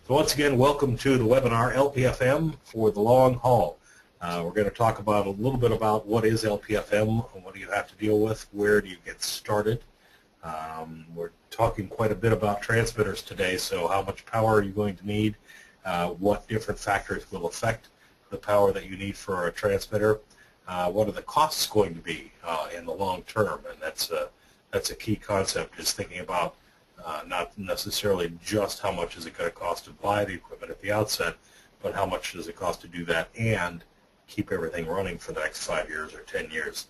So once again, welcome to the webinar LPFM for the long haul. We're going to talk about a little bit about what is LPFM, what do you have to deal with, where do you get started. We're talking quite a bit about transmitters today, so how much power are you going to need, what different factors will affect the power that you need for a transmitter, what are the costs going to be in the long term, and that's a key concept, is thinking about not necessarily just how much is it going to cost to buy the equipment at the outset, but how much does it cost to do that and keep everything running for the next 5 years or 10 years.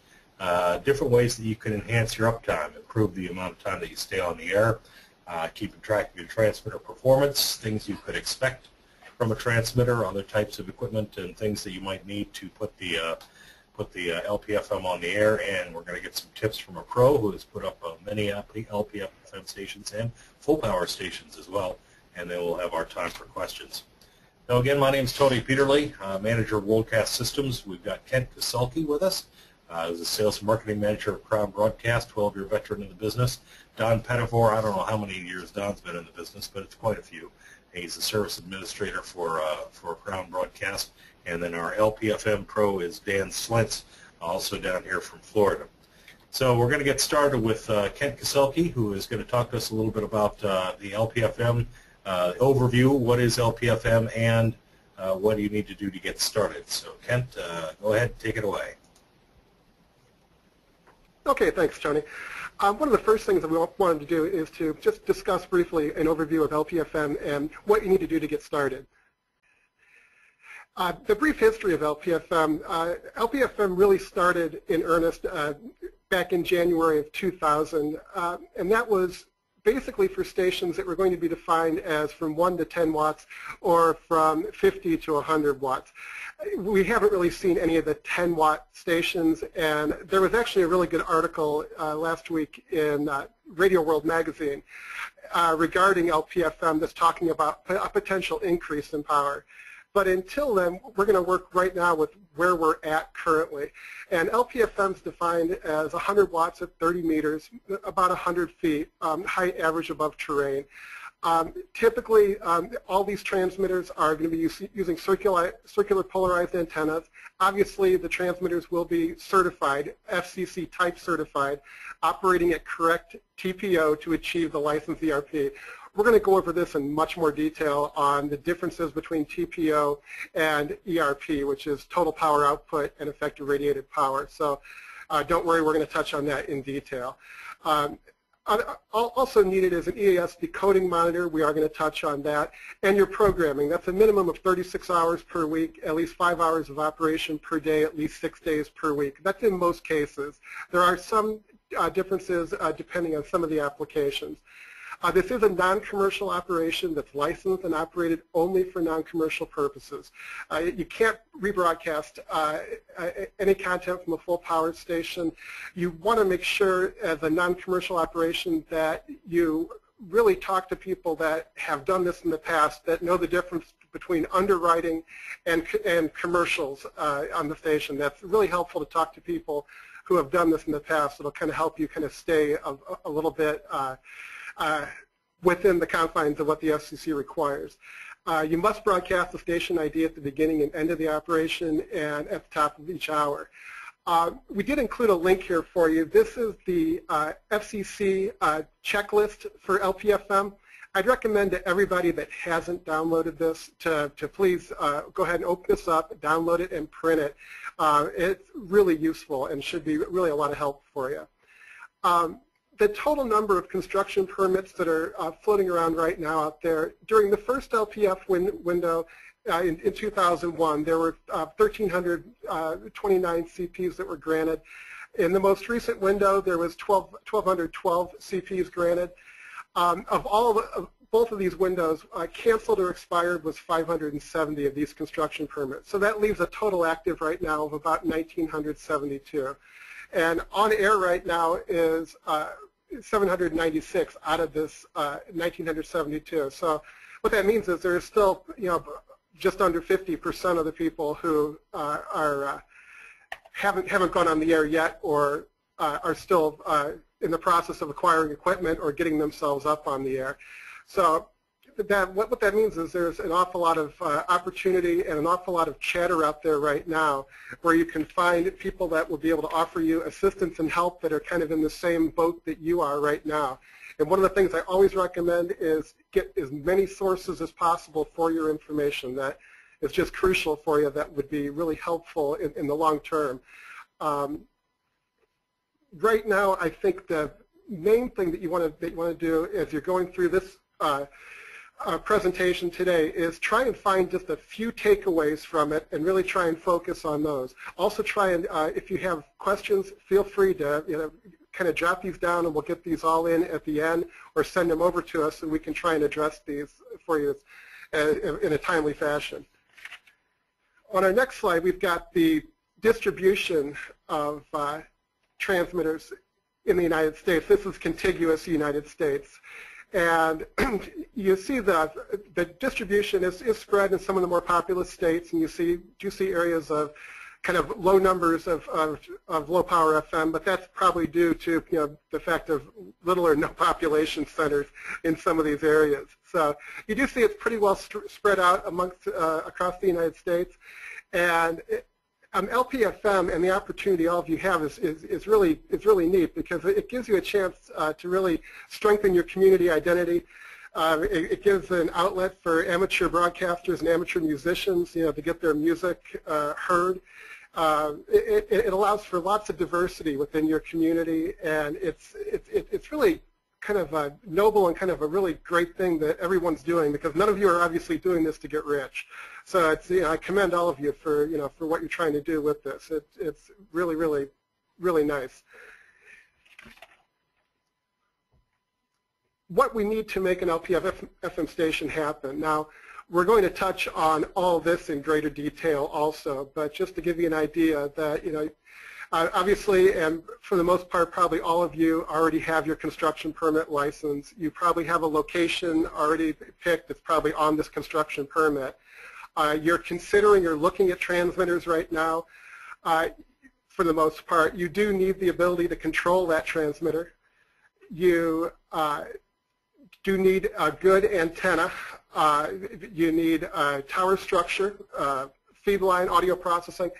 Different ways that you can enhance your uptime, improve the amount of time that you stay on the air, keeping track of your transmitter performance, things you could expect from a transmitter, other types of equipment, and things that you might need to put the LPFM on the air. And we're going to get some tips from a pro who has put up many LPFM stations and full power stations as well, and then we'll have our time for questions. Now again, my name is Tony Peterly, manager of WorldCast Systems. We've got Kent Kasulke with us, who's a sales and marketing manager of Crown Broadcast, 12-year veteran in the business. Don Pettivore, I don't know how many years Don's been in the business, but it's quite a few. He's the service administrator for Crown Broadcast. And then our LPFM pro is Dan Slentz, also down here from Florida. So we're going to get started with Kent Kasulke, who is going to talk to us a little bit about the LPFM overview, what is LPFM, and what do you need to do to get started. So Kent, go ahead and take it away. Okay, thanks, Tony. One of the first things that we wanted to do is to just discuss briefly an overview of LPFM and what you need to do to get started. The brief history of LPFM. LPFM really started in earnest back in January of 2000, and that was basically for stations that were going to be defined as from 1 to 10 watts or from 50 to 100 watts. We haven't really seen any of the 10-watt stations, and there was actually a really good article last week in Radio World magazine regarding LPFM that's talking about a potential increase in power. But until then, we're going to work right now with where we're at currently. And LPFM is defined as 100 watts at 30 meters, about 100 feet, height average above terrain. Typically, all these transmitters are going to be using circular polarized antennas. Obviously, the transmitters will be certified, FCC type certified, operating at correct TPO to achieve the licensed ERP. We're going to go over this in much more detail on the differences between TPO and ERP, which is total power output and effective radiated power. So don't worry, we're going to touch on that in detail. Also needed is an EAS decoding monitor. We are going to touch on that. And your programming. That's a minimum of 36 hours per week, at least 5 hours of operation per day, at least 6 days per week. That's in most cases. There are some differences depending on some of the applications. This is a non-commercial operation that's licensed and operated only for non-commercial purposes. You can't rebroadcast any content from a full power station. You want to make sure as a non-commercial operation that you really talk to people that have done this in the past, that know the difference between underwriting and commercials on the station. That's really helpful to talk to people who have done this in the past. It'll kind of help you kind of stay a little bit within the confines of what the FCC requires. You must broadcast the station ID at the beginning and end of the operation and at the top of each hour. We did include a link here for you. This is the FCC checklist for LPFM. I'd recommend to everybody that hasn't downloaded this to please go ahead and open this up, download it, and print it. It's really useful and should be really a lot of help for you. The total number of construction permits that are floating around right now out there, during the first LPF window in 2001, there were 1,329 CPs that were granted. In the most recent window, there was 1,212 CPs granted. Both of these windows, canceled or expired was 570 of these construction permits. So that leaves a total active right now of about 1,972. And on air right now is 796 out of this 1,972. So what that means is there's still, just under 50% of the people who haven't gone on the air yet, or are still in the process of acquiring equipment or getting themselves up on the air. So what that means is there's an awful lot of opportunity and an awful lot of chatter out there right now where you can find people that will be able to offer you assistance and help that are kind of in the same boat that you are right now. And one of the things I always recommend is get as many sources as possible for your information. That is just crucial for you. That would be really helpful in the long term. Right now, I think the main thing that you want to do as you're going through this presentation today is try and find just a few takeaways from it and really try and focus on those. Also try and, if you have questions, feel free to kind of jot these down and we'll get these all in at the end or send them over to us and we can try and address these for you in a timely fashion. On our next slide, we've got the distribution of transmitters in the United States. This is contiguous United States. And you see the distribution is spread in some of the more populous states, and you do see areas of kind of low numbers of low power FM, but that's probably due to the fact of little or no population centers in some of these areas. So you do see it's pretty well spread out amongst across the United States, and LPFM and the opportunity all of you have is really neat because it gives you a chance to really strengthen your community identity. It gives an outlet for amateur broadcasters and amateur musicians, to get their music heard. It allows for lots of diversity within your community, and it's really kind of noble and kind of a really great thing that everyone's doing because none of you are obviously doing this to get rich. So it's, I commend all of you for for what you're trying to do with this. It's really, really, really nice. What we need to make an LPFM station happen. Now, we're going to touch on all this in greater detail also, but just to give you an idea that, obviously, and for the most part, probably all of you already have your construction permit license. You probably have a location already picked that's probably on this construction permit. You're considering or looking at transmitters right now. For the most part, you do need the ability to control that transmitter. You do need a good antenna. You need a tower structure, feed line, audio processing.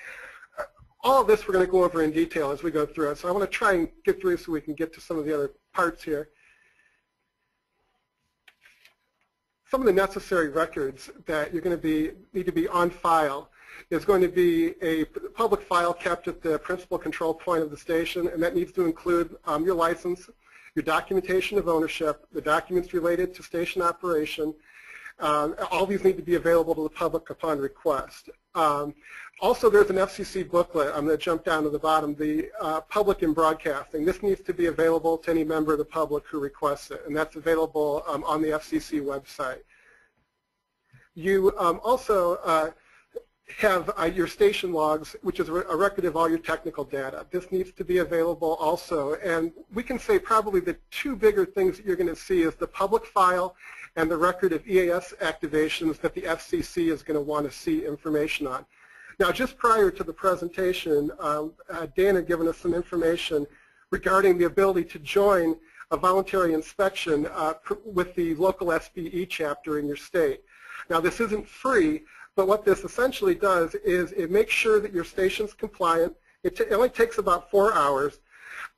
All of this we're going to go over in detail as we go through it. So I want to try and get through so we can get to some of the other parts here. Some of the necessary records that you're going to need to be on file is going to be a public file kept at the principal control point of the station, and that needs to include your license, your documentation of ownership, the documents related to station operation. All these need to be available to the public upon request. Also, there's an FCC booklet. I'm going to jump down to the bottom, the Public in Broadcasting. This needs to be available to any member of the public who requests it, and that's available on the FCC website. You also have your station logs, which is a record of all your technical data. This needs to be available also, and we can say probably the two bigger things that you're going to see is the public file and the record of EAS activations that the FCC is going to want to see information on. Now, just prior to the presentation, Dan had given us some information regarding the ability to join a voluntary inspection with the local SBE chapter in your state. Now, this isn't free, but what this essentially does is it makes sure that your station's compliant. It only takes about 4 hours.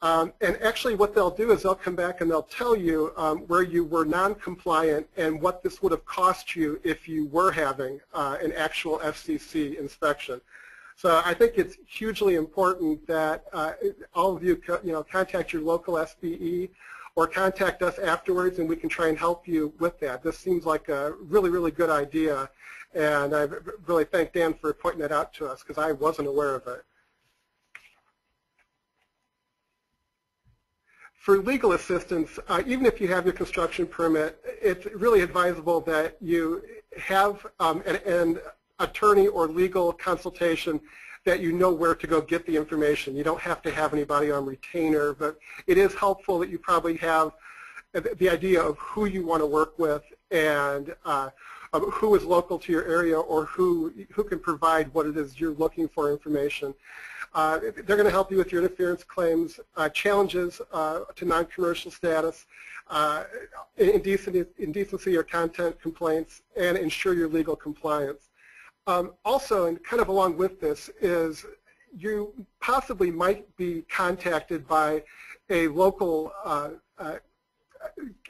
And actually what they'll do is they'll come back and they'll tell you where you were non-compliant and what this would have cost you if you were having an actual FCC inspection. So I think it's hugely important that all of you, contact your local SBE or contact us afterwards and we can try and help you with that. This seems like a really, really good idea, and I really thank Dan for pointing that out to us because I wasn't aware of it. For legal assistance, even if you have your construction permit, it's really advisable that you have an attorney or legal consultation that you know where to go get the information. You don't have to have anybody on retainer, but it is helpful that you probably have the idea of who you want to work with and who is local to your area or who can provide what it is you're looking for information. They're going to help you with your interference claims, challenges to non-commercial status, indecency or content complaints, and ensure your legal compliance. Also, and kind of along with this, is you possibly might be contacted by a local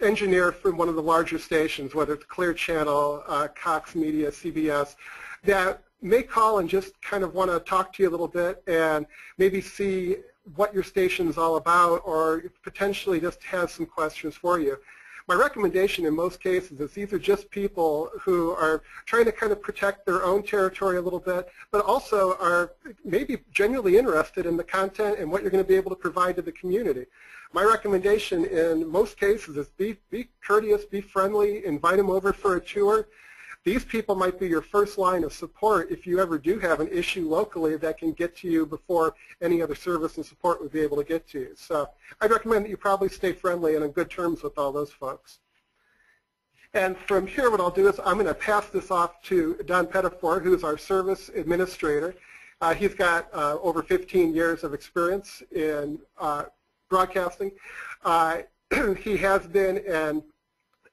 engineer from one of the larger stations, whether it's Clear Channel, Cox Media, CBS, that may call and just kind of want to talk to you a little bit and maybe see what your station is all about, or potentially just has some questions for you. My recommendation in most cases is these are just people who are trying to kind of protect their own territory a little bit, but also are maybe genuinely interested in the content and what you're going to be able to provide to the community. My recommendation in most cases is be courteous, be friendly, invite them over for a tour. These people might be your first line of support if you ever do have an issue locally that can get to you before any other service and support would be able to get to you. So I'd recommend that you probably stay friendly and on good terms with all those folks. And from here, what I'll do is I'm going to pass this off to Don Pettifor, who's our service administrator. He's got over 15 years of experience in broadcasting. He has been an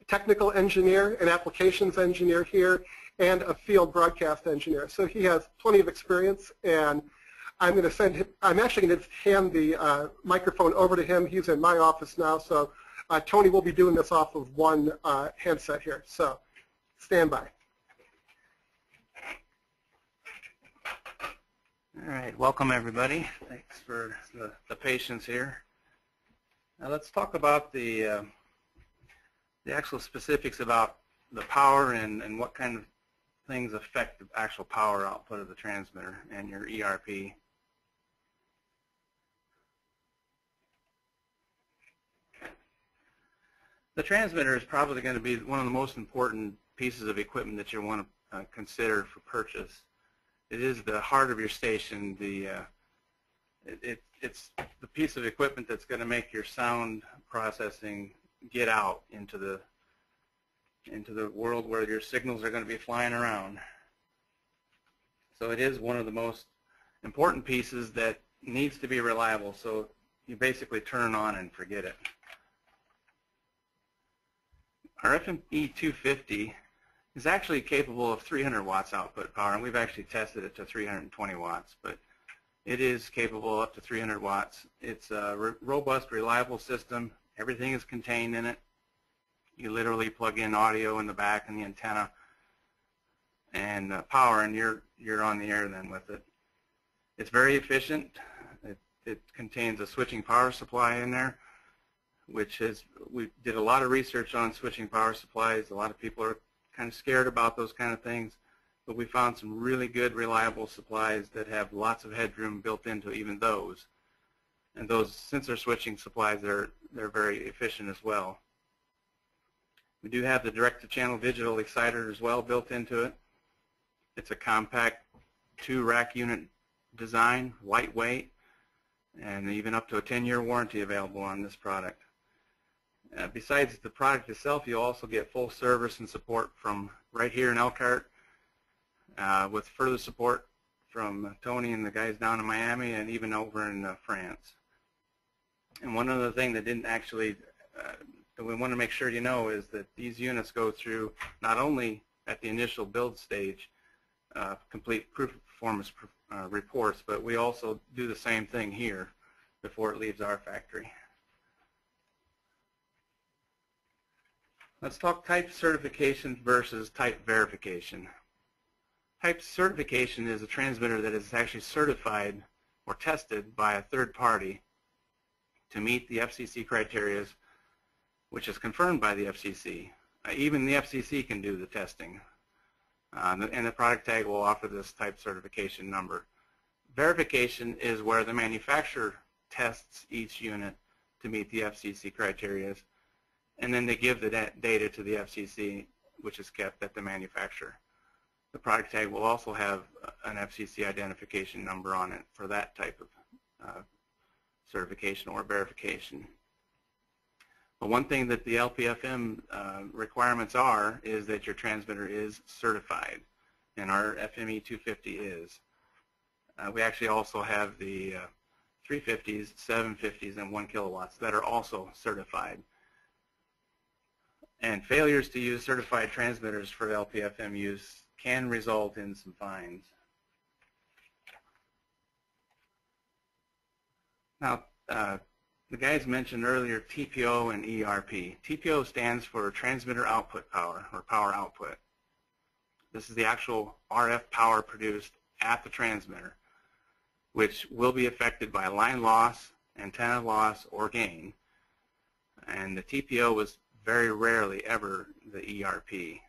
technical engineer, an applications engineer here, and a field broadcast engineer. So he has plenty of experience, and I'm actually going to hand the microphone over to him. He's in my office now, so Tony will be doing this off of one handset here. So stand by. All right, welcome everybody. Thanks for the patience here. Now let's talk about the actual specifics about the power and what kind of things affect the actual power output of the transmitter and your ERP. The transmitter is probably going to be one of the most important pieces of equipment that you want to consider for purchase. It is the heart of your station. It's the piece of equipment that's going to make your sound processing get out into the world where your signals are going to be flying around. So it is one of the most important pieces that needs to be reliable, so you basically turn on and forget it. Our FME 250 is actually capable of 300 watts output power, and we've actually tested it to 320 watts, but it is capable up to 300 watts. It's a robust, reliable system. Everything is contained in it. You literally plug in audio in the back and the antenna and power, and you're on the air then with it. It's very efficient. It contains a switching power supply in there, which is, we did a lot of research on switching power supplies. A lot of people are kind of scared about those kind of things, but we found some really good, reliable supplies that have lots of headroom built into even those. And those, since they're switching supplies, they're very efficient as well. We do have the direct-to-channel digital exciter as well built into it. It's a compact 2-rack unit design, lightweight, and even up to a 10-year warranty available on this product. Besides the product itself, you'll also get full service and support from right here in Elkhart, with further support from Tony and the guys down in Miami and even over in France. And one other thing that didn't actually, that we want to make sure you know, is that these units go through not only at the initial build stage complete proof of performance reports, but we also do the same thing here before it leaves our factory. Let's talk type certification versus type verification. Type certification is a transmitter that is actually certified or tested by a third party to meet the FCC criteria, which is confirmed by the FCC. Even the FCC can do the testing. And the product tag will offer this type certification number. Verification is where the manufacturer tests each unit to meet the FCC criteria, and then they give the data to the FCC, which is kept at the manufacturer. The product tag will also have an FCC identification number on it for that type of certification or verification. But one thing that the LPFM requirements is that your transmitter is certified, and our FME 250 is. We actually also have the 350s, 750s, and 1 kilowatts that are also certified. And failures to use certified transmitters for LPFM use can result in some fines. Now, the guys mentioned earlier TPO and ERP. TPO stands for Transmitter Output Power, or Power Output. This is the actual RF power produced at the transmitter, which will be affected by line loss, antenna loss, or gain. And the TPO was very rarely ever the ERP.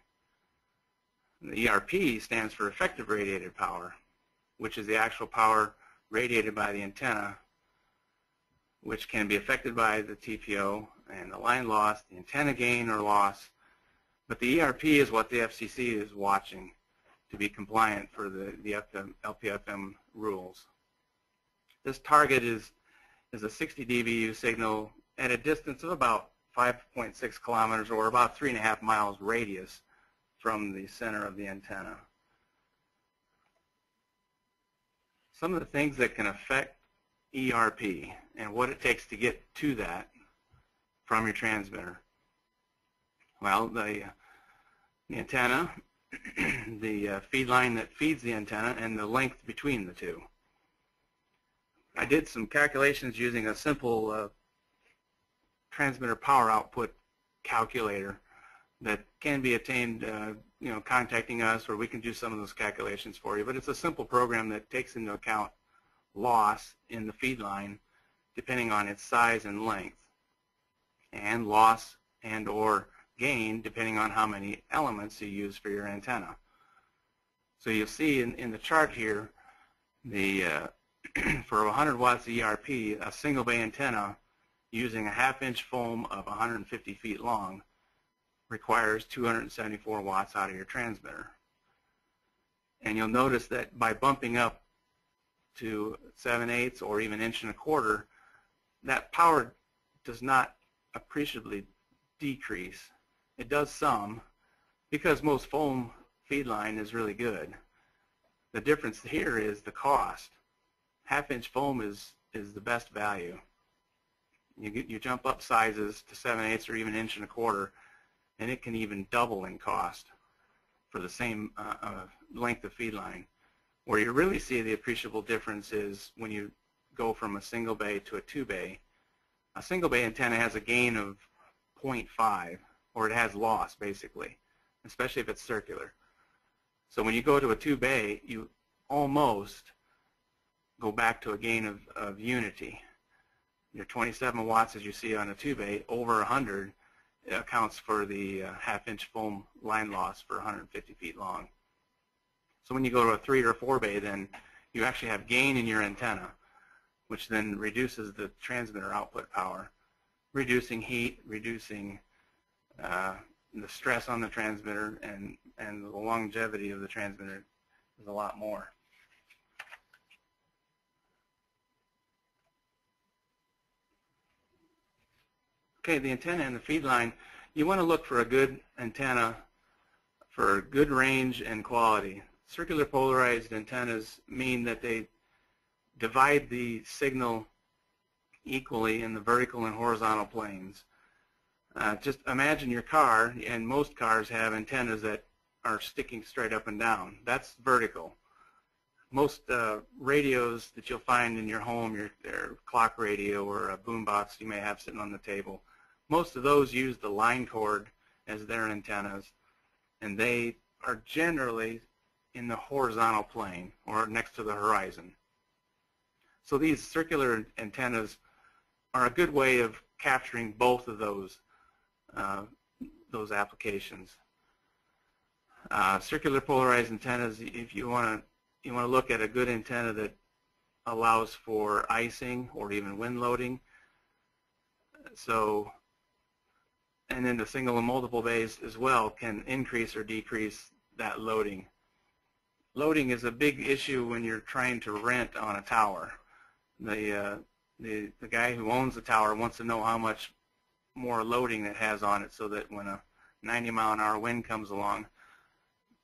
And the ERP stands for Effective Radiated Power, which is the actual power radiated by the antenna, which can be affected by the TPO and the line loss, the antenna gain or loss. But the ERP is what the FCC is watching to be compliant for the LPFM rules. This target is a 60 dBu signal at a distance of about 5.6 kilometers, or about 3.5 miles radius from the center of the antenna. Some of the things that can affect ERP and what it takes to get to that from your transmitter. Well, the antenna, the feed line that feeds the antenna, and the length between the two. I did some calculations using a simple transmitter power output calculator that can be obtained, contacting us, or we can do some of those calculations for you. But it's a simple program that takes into account loss in the feed line depending on its size and length, and loss and or gain depending on how many elements you use for your antenna. So you'll see in the chart here, the for 100 watts ERP, a single bay antenna using a half-inch foam of 150 feet long requires 274 watts out of your transmitter. And you'll notice that by bumping up to 7/8 or even 1.25 inches, that power does not appreciably decrease. It does some, because most foam feed line is really good. The difference here is the cost. Half-inch foam is the best value. You jump up sizes to 7/8 or even 1.25 inches, and it can even double in cost for the same length of feed line. Where you really see the appreciable difference is when you go from a single bay to a two bay. A single bay antenna has a gain of 0.5, or it has loss basically, especially if it's circular. So when you go to a two bay, you almost go back to a gain of unity. Your 27 watts, as you see on a two bay, over 100 accounts for the half-inch foam line loss for 150 feet long. So when you go to a 3 or 4 bay, then you actually have gain in your antenna, which then reduces the transmitter output power, reducing heat, reducing the stress on the transmitter, and the longevity of the transmitter is a lot more. Okay, the antenna and the feed line, you want to look for a good antenna for good range and quality. Circular polarized antennas mean that they divide the signal equally in the vertical and horizontal planes. Just imagine your car, and most cars have antennas that are sticking straight up and down. That's vertical. Most radios that you'll find in your home, your clock radio or a boombox you may have sitting on the table, most of those use the line cord as their antennas, and they are generally in the horizontal plane or next to the horizon. So these circular antennas are a good way of capturing both of those applications. Circular polarized antennas, if you want to look at a good antenna that allows for icing or even wind loading. So, and then the single and multiple bays as well can increase or decrease that loading. Loading is a big issue when you're trying to rent on a tower. The guy who owns the tower wants to know how much more loading it has on it, so that when a 90-mile-an-hour wind comes along,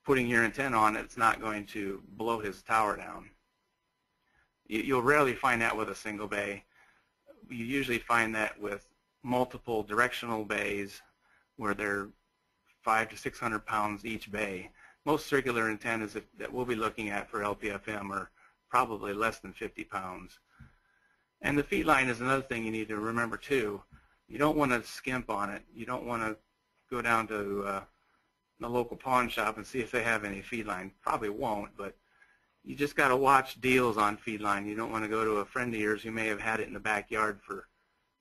putting your antenna on it's not going to blow his tower down. You'll rarely find that with a single bay. You usually find that with multiple directional bays where they're 500 to 600 pounds each bay. Most circular antennas that we'll be looking at for LPFM are probably less than 50 pounds. And the feed line is another thing you need to remember too. You don't want to skimp on it. You don't want to go down to the local pawn shop and see if they have any feed line. Probably won't, but you just got to watch deals on feed line. You don't want to go to a friend of yours who may have had it in the backyard for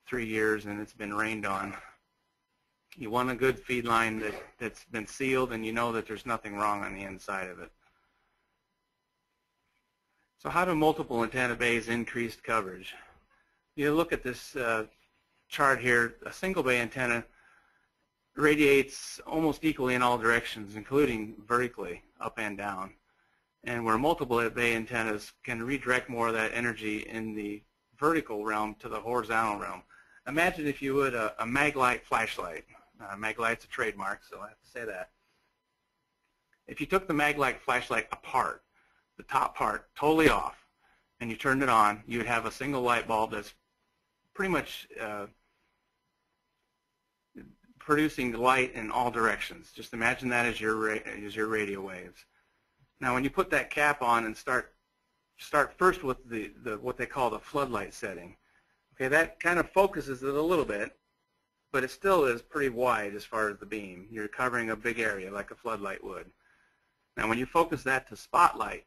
3 years and it's been rained on. You want a good feed line that's been sealed and you know that there's nothing wrong on the inside of it. So how do multiple antenna bays increase coverage? You look at this chart here. A single bay antenna radiates almost equally in all directions, including vertically, up and down. And where multiple bay antennas can redirect more of that energy in the vertical realm to the horizontal realm. Imagine, if you would, a Maglite flashlight. Maglite's a trademark, so I have to say that. If you took the Maglite flashlight apart, the top part totally off, and you turned it on, you would have a single light bulb that's pretty much producing light in all directions. Just imagine that as your radio waves. Now, when you put that cap on and start first with the what they call the floodlight setting, okay, that kind of focuses it a little bit, but it still is pretty wide as far as the beam. You're covering a big area like a floodlight would. Now, when you focus that to spotlight,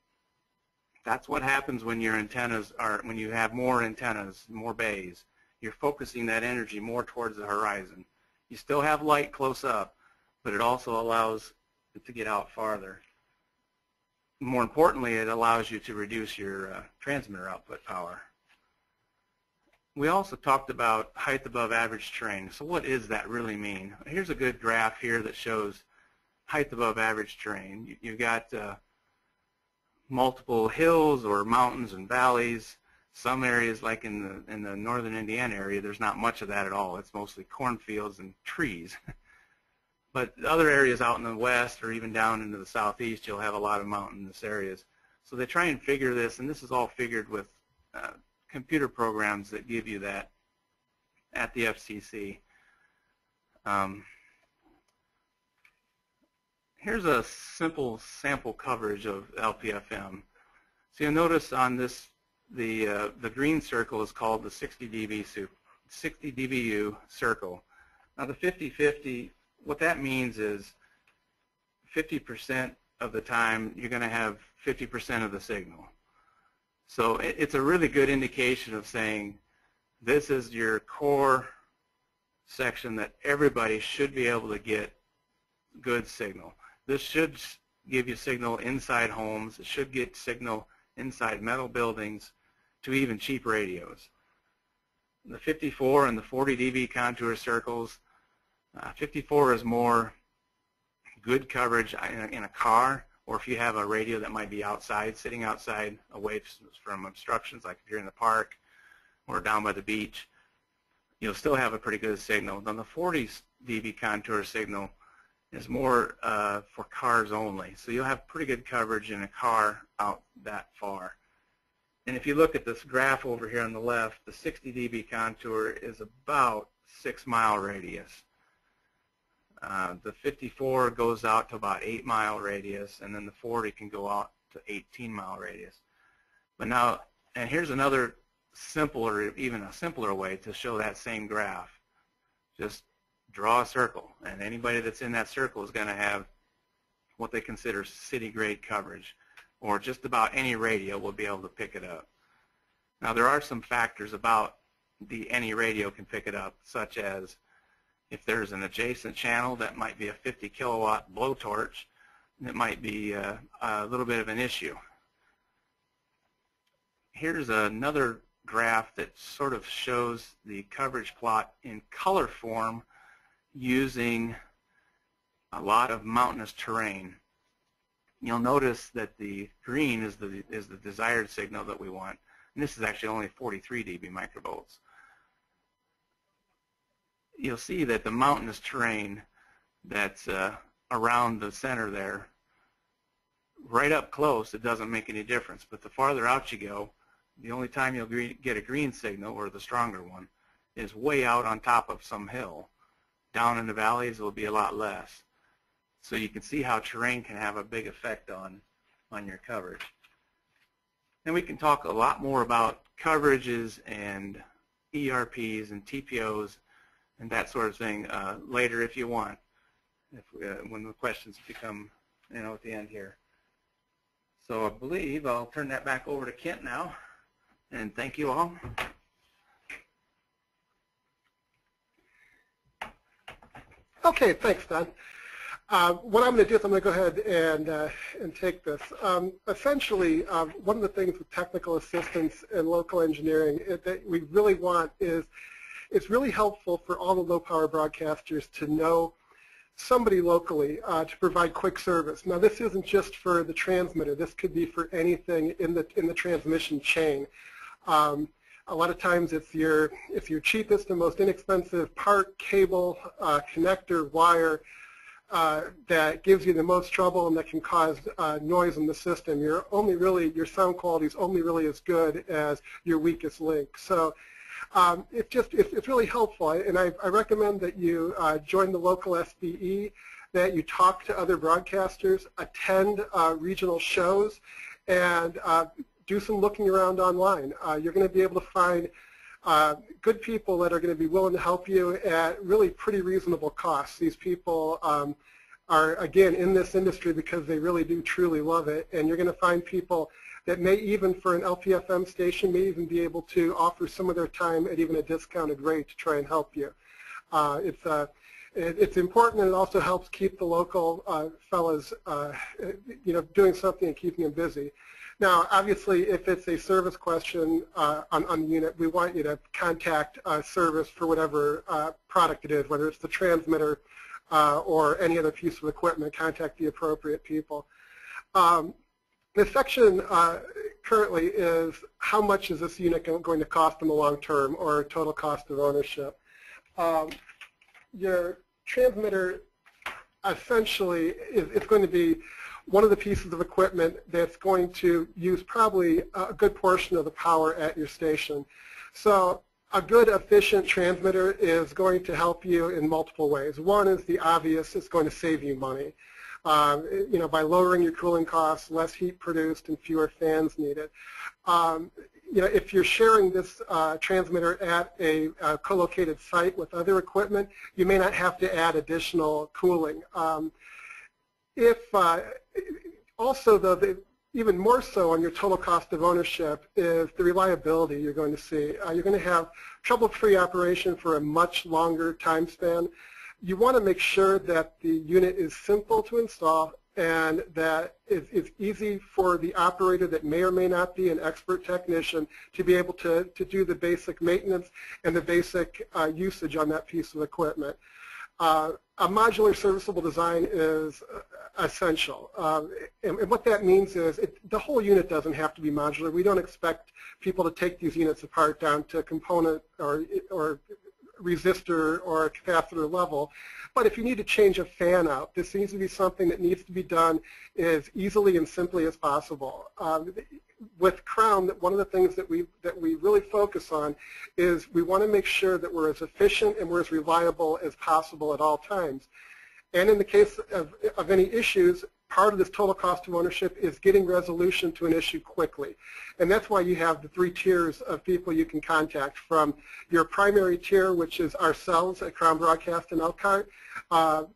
that's what happens when your antennas when you have more antennas, more bays. You're focusing that energy more towards the horizon. You still have light close up, but it also allows it to get out farther. More importantly, it allows you to reduce your transmitter output power. We also talked about height above average terrain. So what does that really mean? Here's a good graph here that shows height above average terrain. You've got multiple hills or mountains and valleys. Some areas, like in the northern Indiana area, there's not much of that at all. It's mostly cornfields and trees. But other areas out in the west or even down into the southeast, you'll have a lot of mountainous areas. So they try and figure this, and this is all figured with computer programs that give you that at the FCC. Here's a simple sample coverage of LPFM. So you'll notice on this, the green circle is called the 60 dBu circle. Now the 50-50, what that means is 50% of the time you're going to have 50% of the signal. So it's a really good indication of saying this is your core section that everybody should be able to get good signal. This should give you signal inside homes. It should get signal inside metal buildings to even cheap radios. The 54 and the 40 dB contour circles, 54 is more good coverage in a car, or if you have a radio that might be outside, sitting outside away from obstructions, like if you're in the park or down by the beach, you'll still have a pretty good signal. Then the 40 dB contour signal is more for cars only. So you'll have pretty good coverage in a car out that far. And if you look at this graph over here on the left, the 60 dB contour is about 6-mile radius. The 54 goes out to about 8-mile radius, and then the 40 can go out to 18-mile radius. But now, and here's another simpler, even a simpler way to show that same graph. Just draw a circle, and anybody that's in that circle is going to have what they consider city-grade coverage, or just about any radio will be able to pick it up. Now, there are some factors about any radio can pick it up, such as if there's an adjacent channel that might be a 50 kilowatt blowtorch, it might be a little bit of an issue. Here's another graph that sort of shows the coverage plot in color form using a lot of mountainous terrain. You'll notice that the green is the desired signal that we want, and this is actually only 43 dB microvolts. You'll see that the mountainous terrain that's around the center there, right up close, it doesn't make any difference. But the farther out you go, The only time you'll get a green signal, or the stronger one, is way out on top of some hill. Down in the valleys, it will be a lot less. So you can see how terrain can have a big effect on your coverage. And we can talk a lot more about coverages and ERPs and TPOs and that sort of thing later if you want, when the questions become, at the end here. So I believe I'll turn that back over to Kent now, and thank you all. Okay, thanks, Don. What I'm going to do is I'm going to go ahead and take this. Essentially, one of the things with technical assistance and local engineering that we really want is it's really helpful for all the low-power broadcasters to know somebody locally to provide quick service. Now, this isn't just for the transmitter. This could be for anything in the transmission chain. A lot of times it's your cheapest and most inexpensive part, cable, connector, wire that gives you the most trouble and that can cause noise in the system. Your sound quality is only really as good as your weakest link. So it's really helpful, and I recommend that you join the local SBE, that you talk to other broadcasters, attend regional shows, and do some looking around online. You're going to be able to find good people that are going to be willing to help you at really pretty reasonable costs. These people are, again, in this industry because they really do truly love it, and you're going to find people that may even, for an LPFM station, may even be able to offer some of their time at even a discounted rate to try and help you. It's important, and it also helps keep the local fellas, doing something and keeping them busy. Now, obviously, if it's a service question on the unit, we want you to contact service for whatever product it is, whether it's the transmitter or any other piece of equipment. Contact the appropriate people. The section currently is how much is this unit going to cost in the long term, or total cost of ownership. Your transmitter essentially is going to be one of the pieces of equipment that's going to use probably a good portion of the power at your station. So a good, efficient transmitter is going to help you in multiple ways. One is the obvious: it's going to save you money. By lowering your cooling costs, less heat produced, and fewer fans needed. If you're sharing this transmitter at a co-located site with other equipment, you may not have to add additional cooling. Also, though, even more so on your total cost of ownership is the reliability you're going to see. You're going to have trouble-free operation for a much longer time span. You want to make sure that the unit is simple to install and that it's easy for the operator that may or may not be an expert technician to be able to do the basic maintenance and the basic usage on that piece of equipment. A modular serviceable design is essential. And what that means is the whole unit doesn't have to be modular. We don't expect people to take these units apart down to component or resistor or capacitor level. But if you need to change a fan out, this needs to be something that needs to be done as easily and simply as possible. With Crown, one of the things that we really focus on is we want to make sure that we're as efficient and we're as reliable as possible at all times. And in the case of any issues, part of this total cost of ownership is getting resolution to an issue quickly. And that's why you have the 3 tiers of people you can contact, from your primary tier, which is ourselves at Crown Broadcast in Elkhart,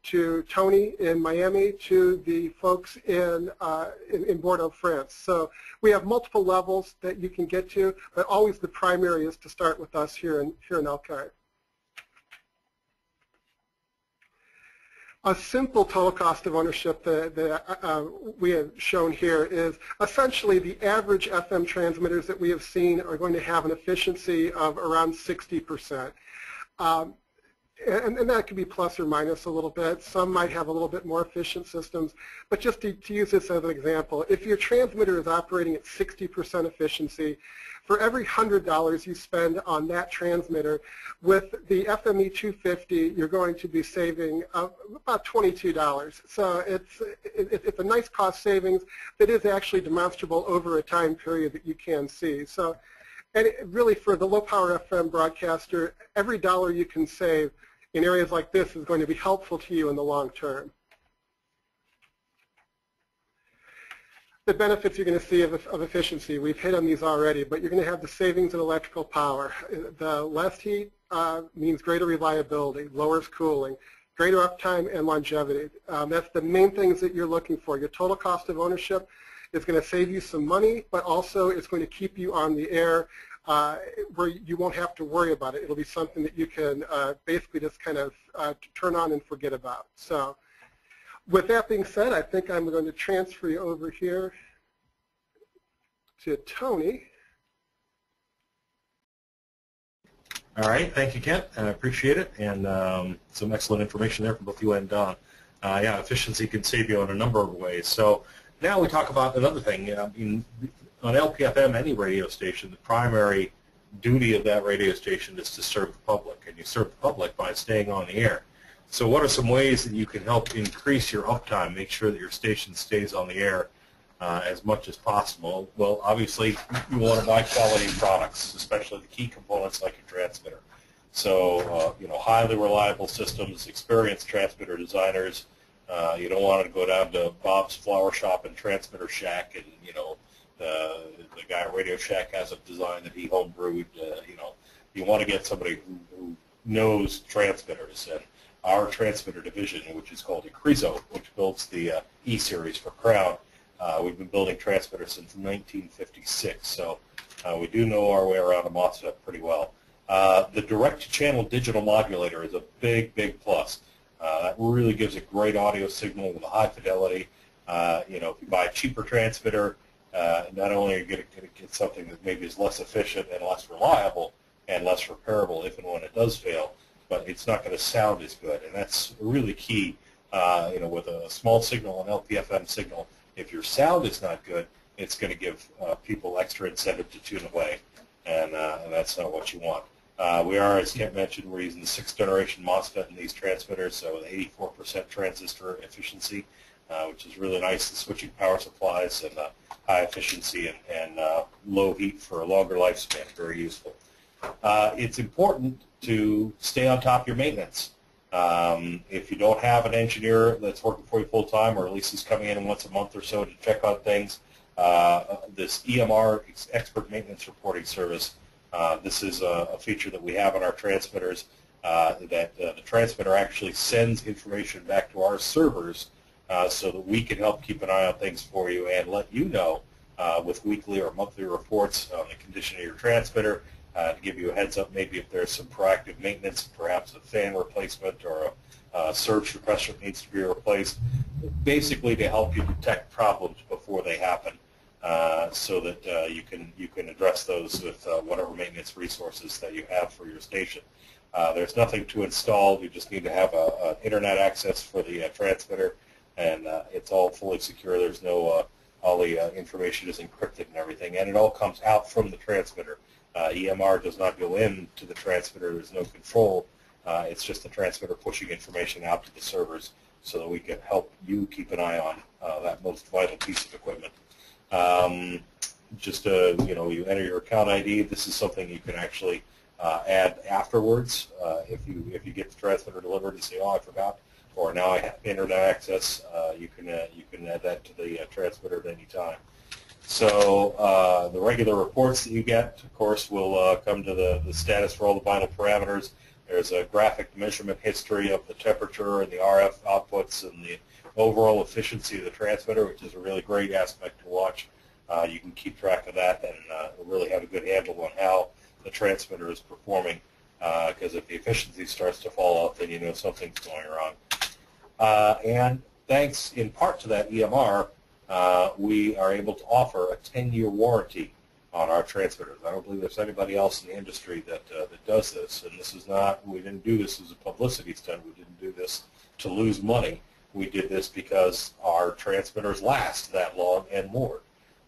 to Tony in Miami, to the folks in Bordeaux, France. So we have multiple levels that you can get to, but always the primary is to start with us here in Elkhart. A simple total cost of ownership that we have shown here is essentially the average FM transmitters that we have seen are going to have an efficiency of around 60%. and that could be plus or minus a little bit. Some might have a little bit more efficient systems. But just to use this as an example, if your transmitter is operating at 60% efficiency, for every $100 you spend on that transmitter, with the FME 250, you're going to be saving about $22. So it's a nice cost savings that is actually demonstrable over a time period that you can see. So, and really for the low-power FM broadcaster, every dollar you can save in areas like this is going to be helpful to you in the long term. The benefits you're going to see of efficiency, we've hit on these already, but you're going to have the savings in electrical power. The less heat means greater reliability, lowers cooling, greater uptime, and longevity. That's the main things that you're looking for. Your total cost of ownership is going to save you some money, but also it's going to keep you on the air where you won't have to worry about it. It'll be something that you can basically just kind of turn on and forget about. So, with that being said, I think I'm going to transfer you over here to Tony. All right, thank you, Kent. I appreciate it, and some excellent information there from both you and Don. Yeah, efficiency can save you in a number of ways. So now we talk about another thing. On LPFM, any radio station, the primary duty of that radio station is to serve the public, and you serve the public by staying on the air. So what are some ways that you can help increase your uptime, make sure that your station stays on the air as much as possible? Well, obviously, you want to buy quality products, especially the key components like your transmitter. So, highly reliable systems, experienced transmitter designers. You don't want to go down to Bob's Flower Shop and Transmitter Shack and, the guy at Radio Shack has a design that he homebrewed. You want to get somebody who knows transmitters. And our transmitter division, which is called Ecriso, which builds the E-Series for Crown, we've been building transmitters since 1956, so we do know our way around a MOSFET pretty well. The direct-to-channel digital modulator is a big, big plus. That really gives a great audio signal with a high fidelity. If you buy a cheaper transmitter, not only are you going to get something that maybe is less efficient and less reliable and less repairable if and when it does fail, but it's not going to sound as good, and that's really key. With a small signal, an LPFM signal, if your sound is not good, it's going to give people extra incentive to tune away, and that's not what you want. We are, as Kent mentioned, we're using the 6th generation MOSFET in these transmitters, so with 84% transistor efficiency, which is really nice. The switching power supplies and high efficiency and low heat for a longer lifespan, very useful. It's important to stay on top of your maintenance. If you don't have an engineer that's working for you full-time, or at least he's coming in once a month or so to check on things, this EMR, Expert Maintenance Reporting Service, this is a feature that we have on our transmitters that the transmitter actually sends information back to our servers so that we can help keep an eye on things for you and let you know with weekly or monthly reports on the condition of your transmitter, to give you a heads up maybe if there's some proactive maintenance, perhaps a fan replacement or a surge suppressor that needs to be replaced, basically to help you detect problems before they happen, so that you can address those with whatever maintenance resources that you have for your station. There's nothing to install. You just need to have an internet access for the transmitter, and it's all fully secure. There's no all the information is encrypted and everything, and it all comes out from the transmitter. EMR does not go into the transmitter. There's no control. It's just the transmitter pushing information out to the servers so that we can help you keep an eye on that most vital piece of equipment. You enter your account ID. This is something you can actually add afterwards. If you get the transmitter delivered and say, "Oh, I forgot," or "Now I have internet access," you can add that to the transmitter at any time. So the regular reports that you get, of course, will come to the status for all the vital parameters. There's a graphic measurement history of the temperature and the RF outputs and the overall efficiency of the transmitter, which is a really great aspect to watch. You can keep track of that and really have a good handle on how the transmitter is performing, because if the efficiency starts to fall off, then you know something's going wrong. And thanks in part to that EMR, we are able to offer a 10-year warranty on our transmitters. I don't believe there's anybody else in the industry that does this, and this is not, we didn't do this as a publicity stunt. We didn't do this to lose money. We did this because our transmitters last that long and more.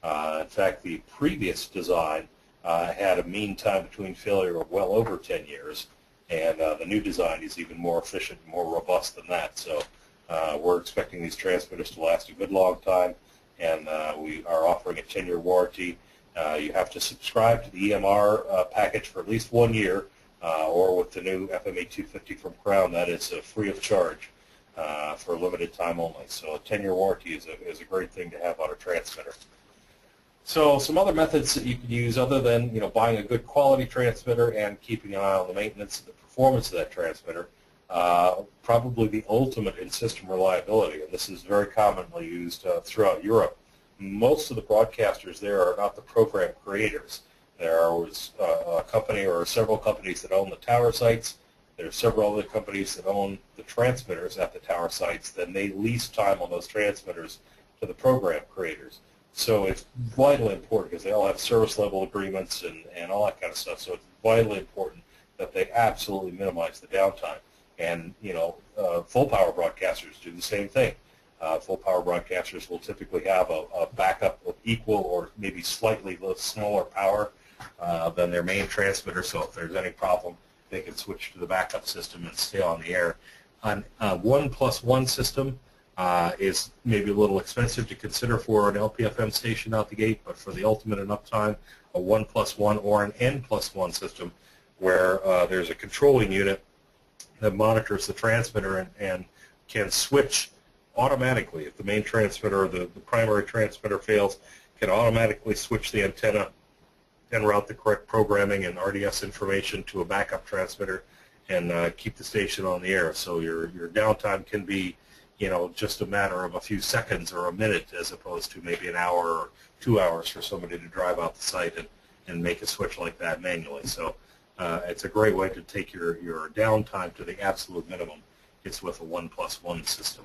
In fact, the previous design had a mean time between failure of well over 10 years, and the new design is even more efficient and more robust than that. So we're expecting these transmitters to last a good long time, and we are offering a 10-year warranty. You have to subscribe to the EMR package for at least 1 year, or with the new FME 250 from Crown, that is free of charge for a limited time only. So a 10-year warranty is a great thing to have on a transmitter. So some other methods that you can use other than buying a good quality transmitter and keeping an eye on the maintenance and the performance of that transmitter, probably the ultimate in system reliability, and this is very commonly used throughout Europe. Most of the broadcasters there are not the program creators. There are a company or several companies that own the tower sites. There are several other companies that own the transmitters at the tower sites. Then they lease time on those transmitters to the program creators. So it's vitally important, because they all have service level agreements and all that kind of stuff. So it's vitally important that they absolutely minimize the downtime. And full power broadcasters do the same thing. Full power broadcasters will typically have a backup of equal or maybe slightly smaller power than their main transmitter. So if there's any problem, they can switch to the backup system and stay on the air. On a 1+1 system is maybe a little expensive to consider for an LPFM station out the gate, but for the ultimate in uptime, a 1+1 or an N+1 system where there's a controlling unit that monitors the transmitter and can switch automatically. If the main transmitter or the primary transmitter fails, can automatically switch the antenna and route the correct programming and RDS information to a backup transmitter and keep the station on the air. So your downtime can be just a matter of a few seconds or a minute, as opposed to maybe an hour or 2 hours for somebody to drive out the site and make a switch like that manually. So it's a great way to take your downtime to the absolute minimum. It's with a 1+1 system.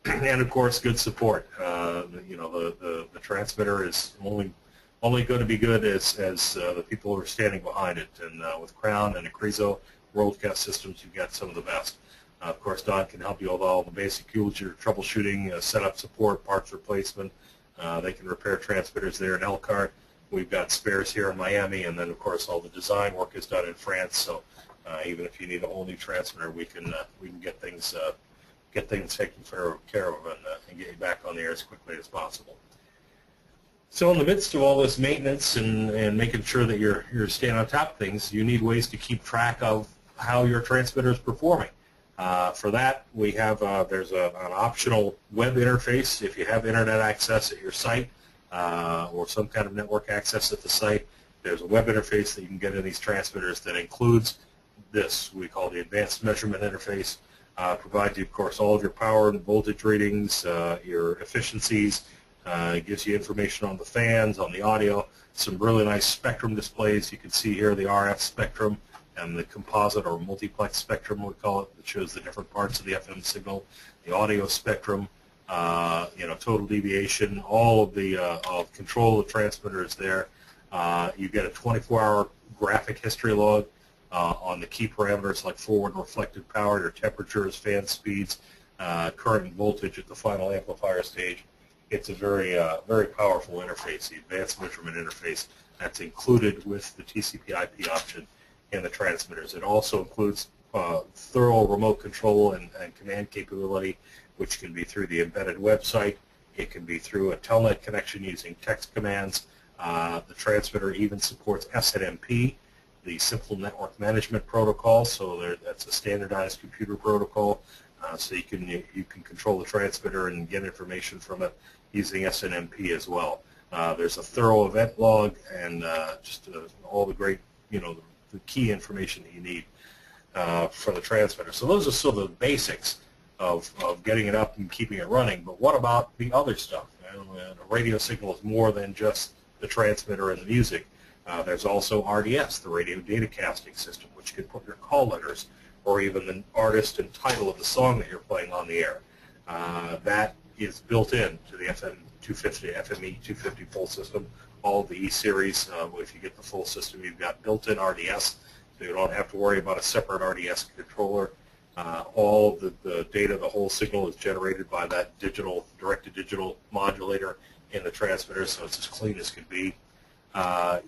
And of course, good support. The transmitter is only going to be good as the people who are standing behind it. And with Crown and Acrizo WorldCast systems, you've got some of the best. Of course, Don can help you with all the basic tools, your troubleshooting, setup support, parts replacement. They can repair transmitters there in Elkhart. We've got spares here in Miami, and then of course all the design work is done in France. So even if you need a whole new transmitter, we can get things taken care of and get you back on the air as quickly as possible. So in the midst of all this maintenance and making sure that you're staying on top of things, you need ways to keep track of how your transmitter is performing. For that, we have there's an optional web interface. If you have internet access at your site or some kind of network access at the site, there's a web interface that you can get in these transmitters that includes this. We call the Advanced Measurement Interface. Provides you, of course, all of your power and voltage readings, your efficiencies. It gives you information on the fans, on the audio, some really nice spectrum displays. You can see here the RF spectrum and the composite or multiplex spectrum, we call it, that shows the different parts of the FM signal, the audio spectrum, total deviation, all of the control of the transmitter is there. You get a 24-hour graphic history log on the key parameters like forward reflected power, your temperatures, fan speeds, current and voltage at the final amplifier stage. It's a very powerful interface, the advanced measurement interface that's included with the TCP/IP option in the transmitters. It also includes thorough remote control and command capability, which can be through the embedded website. It can be through a telnet connection using text commands. The transmitter even supports SNMP, the Simple Network Management Protocol. So that's a standardized computer protocol. So you can control the transmitter and get information from it using SNMP as well. There's a thorough event log and just all the great, the key information that you need for the transmitter. So those are sort of the basics of getting it up and keeping it running. But what about the other stuff? A radio signal is more than just the transmitter and the music. There's also RDS, the radio data casting system, which can put your call letters or even the artist and title of the song that you're playing on the air. That is built in to the FME 250 full system, all of the E-Series. If you get the full system, you've got built-in RDS, so you don't have to worry about a separate RDS controller. All the data, the whole signal is generated by that digital, direct-to-digital modulator in the transmitter, so it's as clean as could be.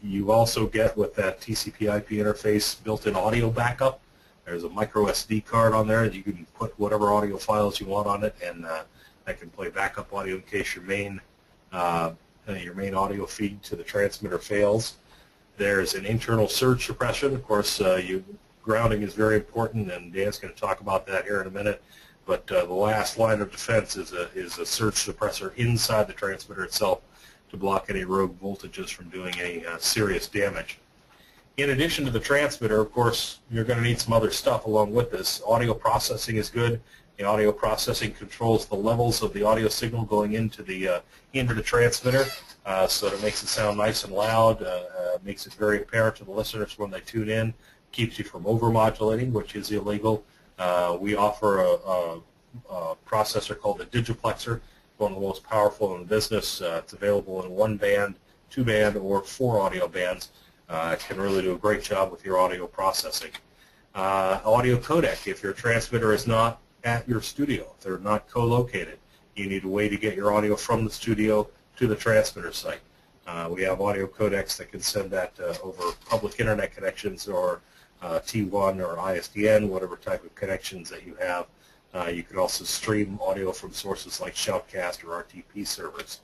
You also get, with that TCP/IP interface, built-in audio backup. There's a micro SD card on there that you can put whatever audio files you want on it, and that can play backup audio in case your main audio feed to the transmitter fails. There's an internal surge suppression. Of course, grounding is very important, and Dan's going to talk about that here in a minute. But the last line of defense is a surge suppressor inside the transmitter itself to block any rogue voltages from doing any serious damage. In addition to the transmitter, of course, you're going to need some other stuff along with this. Audio processing is good. The audio processing controls the levels of the audio signal going into the transmitter, so that it makes it sound nice and loud, makes it very apparent to the listeners when they tune in, keeps you from overmodulating, which is illegal. We offer a processor called the Digiplexer, one of the most powerful in the business. It's available in 1-band, 2-band, or 4 audio bands. It can really do a great job with your audio processing. Audio codec, if your transmitter is not at your studio, if they're not co-located, you need a way to get your audio from the studio to the transmitter site. We have audio codecs that can send that over public internet connections or T1 or ISDN, whatever type of connections that you have. You can also stream audio from sources like Shoutcast or RTP servers.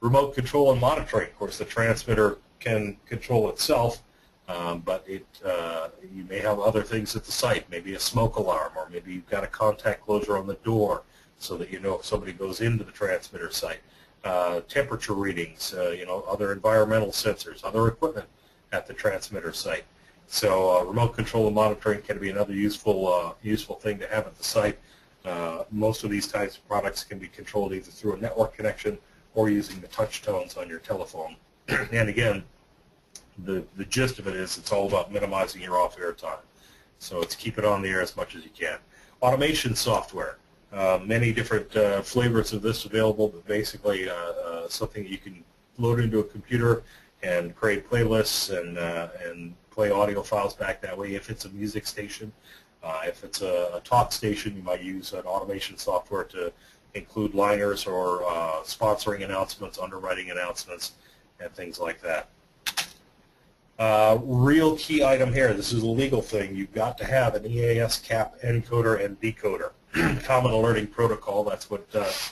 Remote control and monitoring. Of course, the transmitter can control itself, but you may have other things at the site, maybe a smoke alarm, or maybe you've got a contact closure on the door so that you know if somebody goes into the transmitter site. Temperature readings, other environmental sensors, other equipment at the transmitter site. So remote control and monitoring can be another useful thing to have at the site. Most of these types of products can be controlled either through a network connection or using the touch tones on your telephone. And again, the gist of it is it's all about minimizing your off-air time. So it's keep it on the air as much as you can. Automation software. Many different flavors of this available, but basically something that you can load into a computer and create playlists and play audio files back that way. If it's a music station, if it's a talk station, you might use an automation software to include liners or sponsoring announcements, underwriting announcements, and things like that. Real key item here, this is a legal thing, you've got to have an EAS CAP encoder and decoder. Common Alerting Protocol, that's what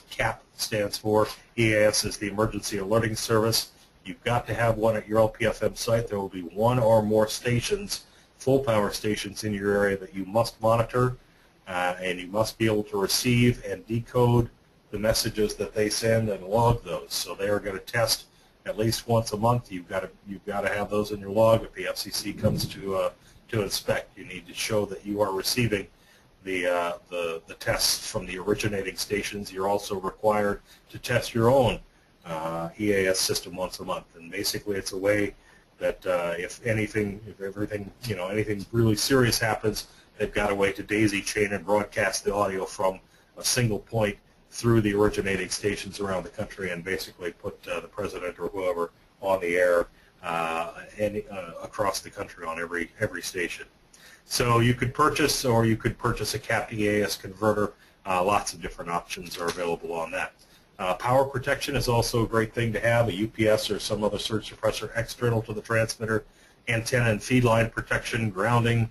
CAP stands for. EAS is the Emergency Alerting Service. You've got to have one at your LPFM site. There will be one or more stations, full power stations in your area that you must monitor, and you must be able to receive and decode the messages that they send and log those. So they are going to test at least once a month. You've got to have those in your log. If the FCC comes to inspect, you need to show that you are receiving the tests from the originating stations. You're also required to test your own EAS system once a month, and basically it's a way that if anything really serious happens, they've got a way to daisy chain and broadcast the audio from a single point through the originating stations around the country and basically put the president or whoever on the air across the country on every station. So you could purchase, or you could purchase a capped EAS converter. Lots of different options are available on that. Power protection is also a great thing to have, a UPS or some other surge suppressor external to the transmitter, antenna and feed line protection, grounding,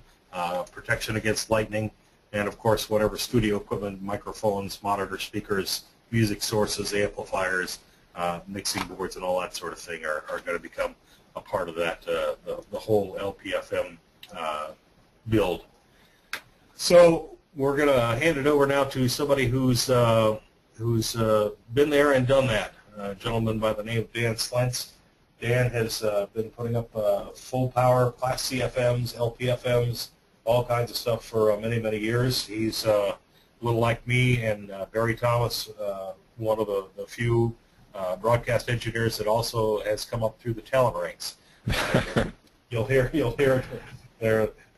protection against lightning, and of course whatever studio equipment, microphones, monitor speakers, music sources, amplifiers, mixing boards, and all that sort of thing are going to become a part of that, the whole LPFM build. So we're going to hand it over now to somebody who's been there and done that, a gentleman by the name of Dan Slentz. Dan has been putting up full power Class C FMs, LPFMs, all kinds of stuff for many, many years. He's a little like me and Barry Thomas, one of the few broadcast engineers that also has come up through the talent ranks. You'll hear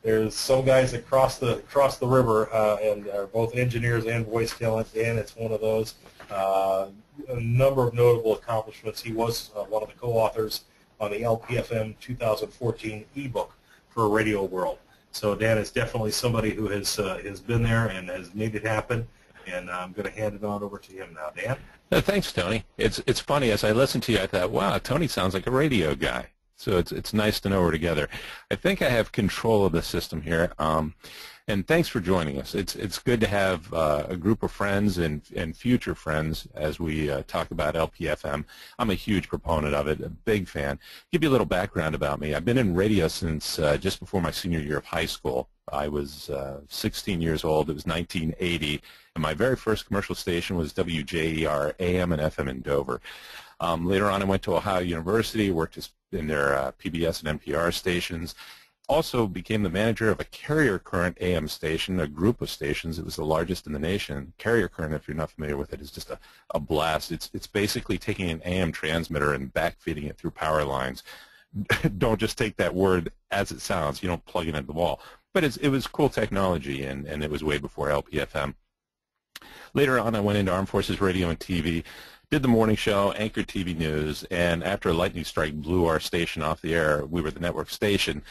there's some guys that cross the river and are both engineers and voice talent. Dan, it's one of those. a number of notable accomplishments. He was one of the co-authors on the LPFM 2014 ebook for Radio World. So Dan is definitely somebody who has been there and has made it happen, and I'm going to hand it on over to him now. Dan? Thanks, Tony. It's funny, as I listened to you, I thought, wow, Tony sounds like a radio guy. So it's nice to know we're together. I think I have control of the system here. And thanks for joining us. It's good to have a group of friends and future friends as we talk about LPFM. I'm a huge proponent of it, a big fan. Give you a little background about me. I've been in radio since just before my senior year of high school. I was 16 years old. It was 1980, and my very first commercial station was WJER AM and FM in Dover. Later on, I went to Ohio University, worked in their PBS and NPR stations. Also became the manager of a carrier current AM station, a group of stations. It was the largest in the nation. Carrier current, if you're not familiar with it, is just a blast. It's basically taking an AM transmitter and backfeeding it through power lines. Don't just take that word as it sounds. You don't plug it into the wall. But it was cool technology, and it was way before LPFM. Later on, I went into Armed Forces Radio and TV, did the morning show, anchored TV news, and after a lightning strike blew our station off the air, we were the network station,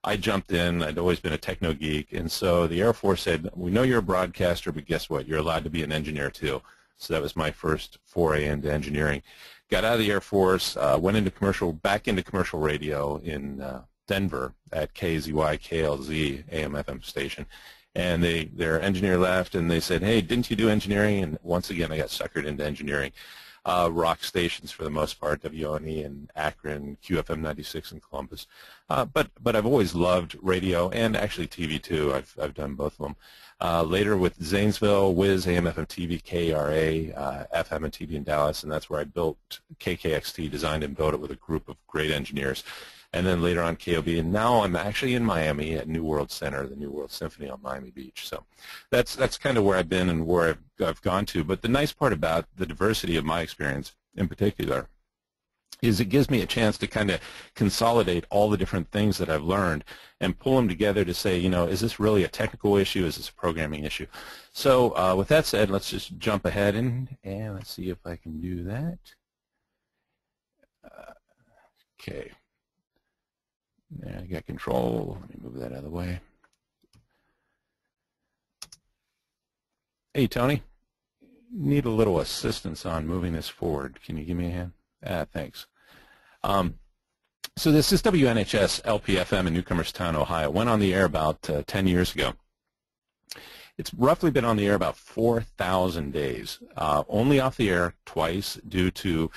I jumped in. I'd always been a techno geek, and so the Air Force said, we know you're a broadcaster, but guess what? You're allowed to be an engineer too. So that was my first foray into engineering. Got out of the Air Force, went into back into commercial radio in Denver at KZY, KLZ, AM FM station. And their engineer left, and they said, hey, didn't you do engineering? And once again, I got suckered into engineering. Rock stations for the most part, WONE in Akron, QFM 96 in Columbus. But I've always loved radio and actually TV too. I've done both of them. Later with Zanesville, Wiz, AM, FM, TV, KRA, FM and TV in Dallas, and that's where I built KKXT, designed and built it with a group of great engineers. And then later on KOB, and now I'm actually in Miami at New World Center, the New World Symphony on Miami Beach. So that's kind of where I've been and where I've gone to. But the nice part about the diversity of my experience in particular is it gives me a chance to kind of consolidate all the different things that I've learned and pull them together to say, you know, is this really a technical issue? Is this a programming issue? So with that said, let's just jump ahead and let's see if I can do that. Okay. There, I got control. Let me move that out of the way. Hey, Tony, need a little assistance on moving this forward. Can you give me a hand? Thanks. So this is WNHS LPFM in Newcomerstown, Ohio. It went on the air about 10 years ago. It's roughly been on the air about 4,000 days, only off the air twice due to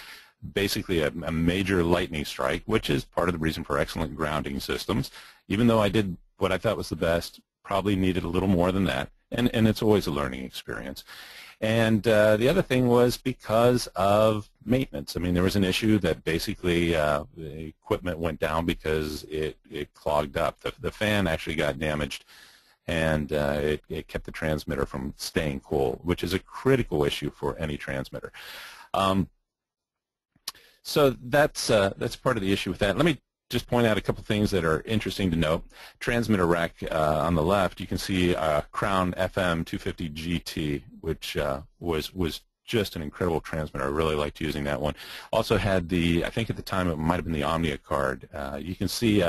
basically a major lightning strike, which is part of the reason for excellent grounding systems. Even though I did what I thought was the best, probably needed a little more than that, and it's always a learning experience. And the other thing was because of maintenance. I mean, there was an issue that basically the equipment went down because it clogged up. The fan actually got damaged, and it kept the transmitter from staying cool, which is a critical issue for any transmitter. So that's part of the issue with that. Let me just point out a couple things that are interesting to note. Transmitter rack on the left, you can see Crown FM 250 GT, which was just an incredible transmitter. I really liked using that one. Also had I think at the time it might have been the Omnia card. You can see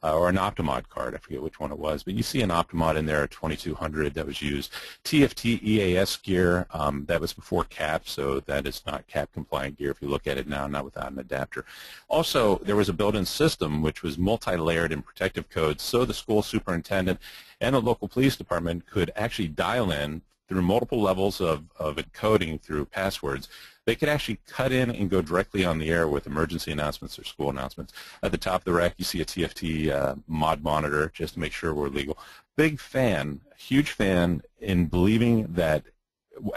or an Optimod card, I forget which one it was, but you see an Optimod in there, a 2200 that was used. TFT EAS gear, that was before CAP, so that is not CAP compliant gear if you look at it now, not without an adapter. Also, there was a built-in system which was multi-layered and protective codes, so the school superintendent and the local police department could actually dial in through multiple levels of encoding through passwords. They could actually cut in and go directly on the air with emergency announcements or school announcements. At the top of the rack, you see a TFT mod monitor just to make sure we're legal. Big fan, huge fan in believing that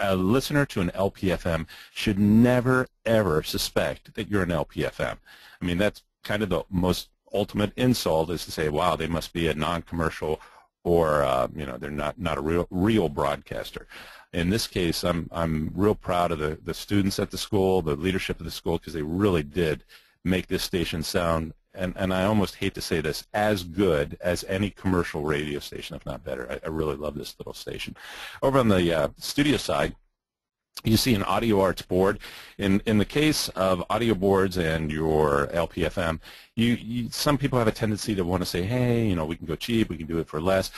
a listener to an LPFM should never, ever suspect that you're an LPFM. I mean, that's kind of the most ultimate insult, is to say, wow, they must be a non-commercial or you know, they're not a real broadcaster. In this case, I'm real proud of the students at the school, the leadership of the school, because they really did make this station sound, and I almost hate to say this, as good as any commercial radio station, if not better. I really love this little station. Over on the studio side, you see an audio arts board. In the case of audio boards and your LPFM, some people have a tendency to want to say, hey, you know, we can go cheap, we can do it for less.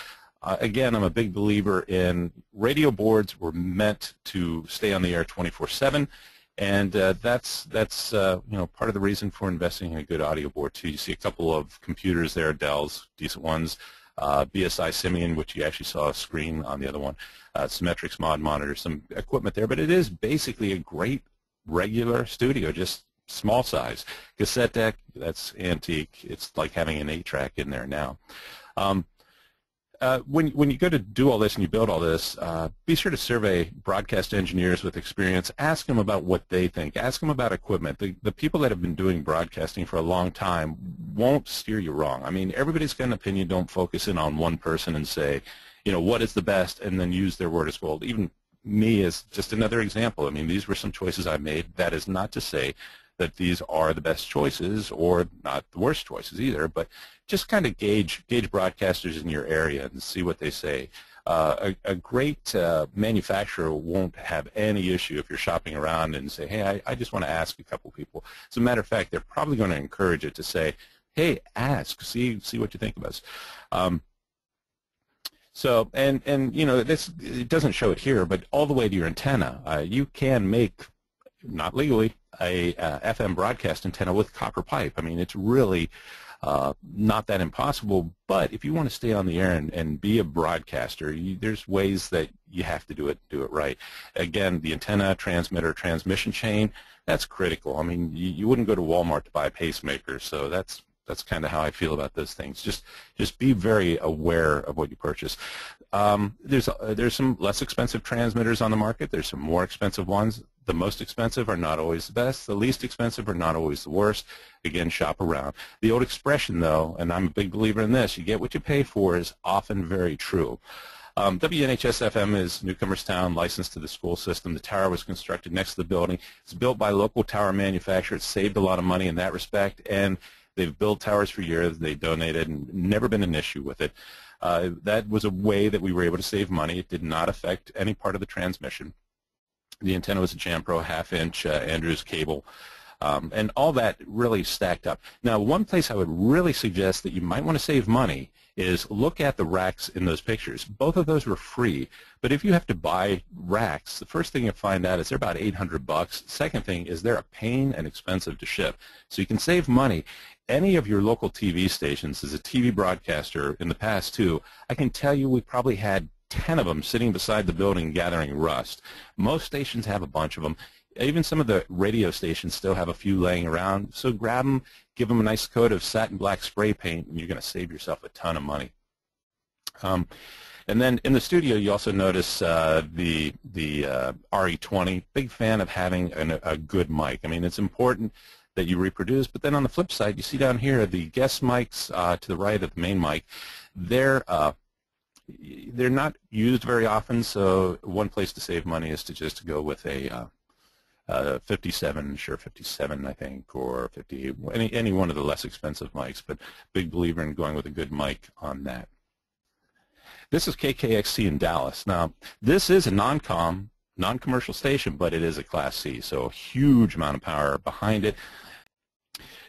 Again, I'm a big believer in radio boards were meant to stay on the air 24/7, and that's you know, part of the reason for investing in a good audio board too. You see a couple of computers there, Dell's, decent ones, BSI Simian, which you actually saw a screen on the other one, Symmetrix mod monitor, some equipment there, but it is basically a great regular studio, just small size. Cassette deck, that's antique. It's like having an 8-track in there now. When you go to do all this and you build all this, be sure to survey broadcast engineers with experience. Ask them about what they think. Ask them about equipment. The people that have been doing broadcasting for a long time won't steer you wrong. I mean, everybody's got an opinion. Don't focus in on one person and say, you know, what is the best, and then use their word as gold. Even me is just another example. I mean, these were some choices I made. That is not to say that these are the best choices or not the worst choices either, but just kind of gauge broadcasters in your area and see what they say. A great manufacturer won't have any issue if you're shopping around and say, hey, I just want to ask a couple people. As a matter of fact, they're probably going to encourage it to say, hey, ask, see what you think of us. So, and you know, it doesn't show it here, but all the way to your antenna, you can make, not legally, a FM broadcast antenna with copper pipe. I mean, it's really not that impossible, but if you want to stay on the air and be a broadcaster, there's ways that you have to do it right. Again, the antenna, transmitter, transmission chain, that's critical. I mean, you wouldn't go to Walmart to buy a pacemaker, so that's kind of how I feel about those things. Just be very aware of what you purchase. There's some less expensive transmitters on the market. There's some more expensive ones. The most expensive are not always the best. The least expensive are not always the worst. Again, shop around. The old expression, though, and I'm a big believer in this, you get what you pay for, is often very true. WNHS-FM is Newcomers Town, licensed to the school system. The tower was constructed next to the building. It's built by a local tower manufacturer. It saved a lot of money in that respect, and they've built towers for years. They donated, and never been an issue with it. That was a way that we were able to save money. It did not affect any part of the transmission. The antenna was a Jampro half-inch Andrews cable, and all that really stacked up. Now, one place I would really suggest that you might want to save money is look at the racks in those pictures. Both of those were free, but if you have to buy racks, the first thing you find out is they're about $800. Second thing is they're a pain and expensive to ship. So you can save money. Any of your local TV stations, as a TV broadcaster in the past too, I can tell you we probably had 10 of them sitting beside the building gathering rust. Most stations have a bunch of them. Even some of the radio stations still have a few laying around. So grab them, give them a nice coat of satin black spray paint, and you're going to save yourself a ton of money. And then in the studio, you also notice the RE20. Big fan of having a good mic. I mean, it's important that you reproduce, but then on the flip side, you see down here the guest mics to the right of the main mic. They're not used very often, so one place to save money is to just go with a 57, Shure 57, I think, or 58, any one of the less expensive mics, but big believer in going with a good mic on that. This is KKXT in Dallas. Now, this is a non-commercial station, but it is a Class C, so a huge amount of power behind it.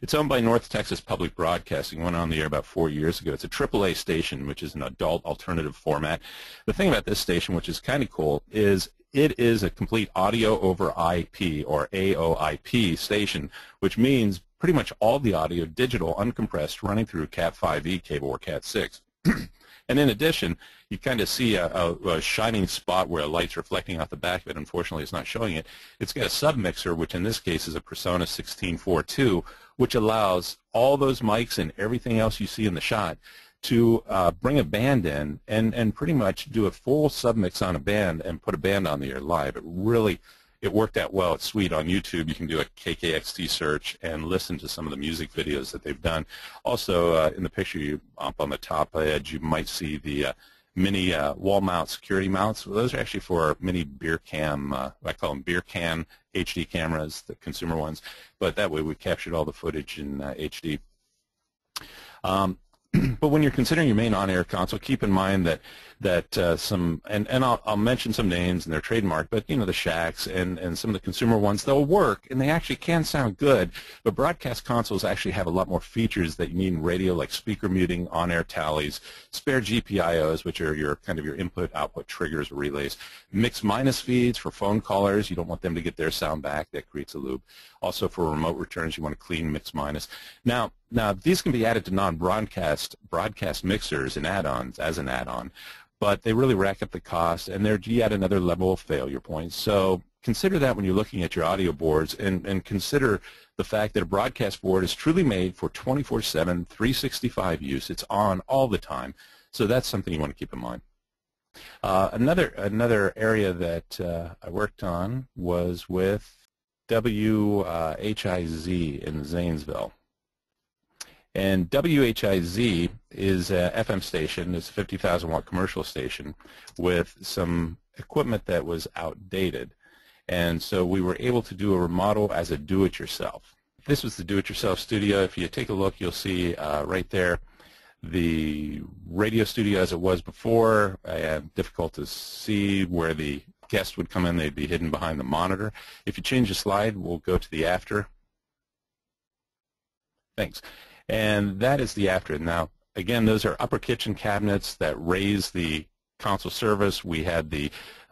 It's owned by North Texas Public Broadcasting. Went on the air about 4 years ago. It's a AAA station, which is an adult alternative format. The thing about this station, which is kind of cool, is it is a complete audio over IP, or AOIP station, which means pretty much all the audio, digital, uncompressed, running through Cat5e cable or Cat6. And in addition, you kind of see a shining spot where a light's reflecting off the back of it. Unfortunately, it's not showing it. It's got a submixer, which in this case is a Persona 1642, which allows all those mics and everything else you see in the shot to bring a band in and pretty much do a full submix on a band and put a band on the air live. It worked out well. It's sweet. On YouTube, you can do a KKXT search and listen to some of the music videos that they've done. Also, in the picture up on the top edge, you might see the mini wall mount security mounts. Well, those are actually for mini beer can, I call them beer can HD cameras, the consumer ones. But that way we captured all the footage in HD. But when you're considering your main on-air console, keep in mind that that and I'll mention some names and they're trademarked, but you know, the Shacks and some of the consumer ones, they'll work and they actually can sound good, but broadcast consoles actually have a lot more features that you need in radio, like speaker muting, on-air tallies, spare GPIOs, which are your kind of your input-output triggers or relays, mix-minus feeds for phone callers. You don't want them to get their sound back. That creates a loop. Also for remote returns, you want to clean mix-minus. Now these can be added to non-broadcast mixers and add-ons as an add-on, but they really rack up the cost, and they're yet another level of failure point. So consider that when you're looking at your audio boards, and consider the fact that a broadcast board is truly made for 24/7, 365 use. It's on all the time. So that's something you want to keep in mind. Another area that I worked on was with WHIZ in Zanesville. And WHIZ is a FM station. It's a 50,000 watt commercial station with some equipment that was outdated. And so we were able to do a remodel as a do-it-yourself. This was the do-it-yourself studio. If you take a look, you'll see right there the radio studio as it was before. Difficult to see where the guest would come in. They'd be hidden behind the monitor. If you change the slide, we'll go to the after. Thanks. And that is the after. Now, again, those are upper kitchen cabinets that raise the console service. We had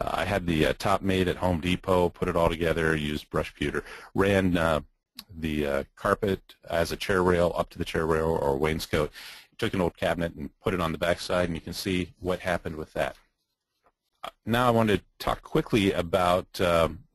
I had the top made at Home Depot, put it all together, used brush pewter, ran the carpet as a chair rail up to the chair rail or wainscot, took an old cabinet and put it on the back side, and you can see what happened with that. Now I want to talk quickly about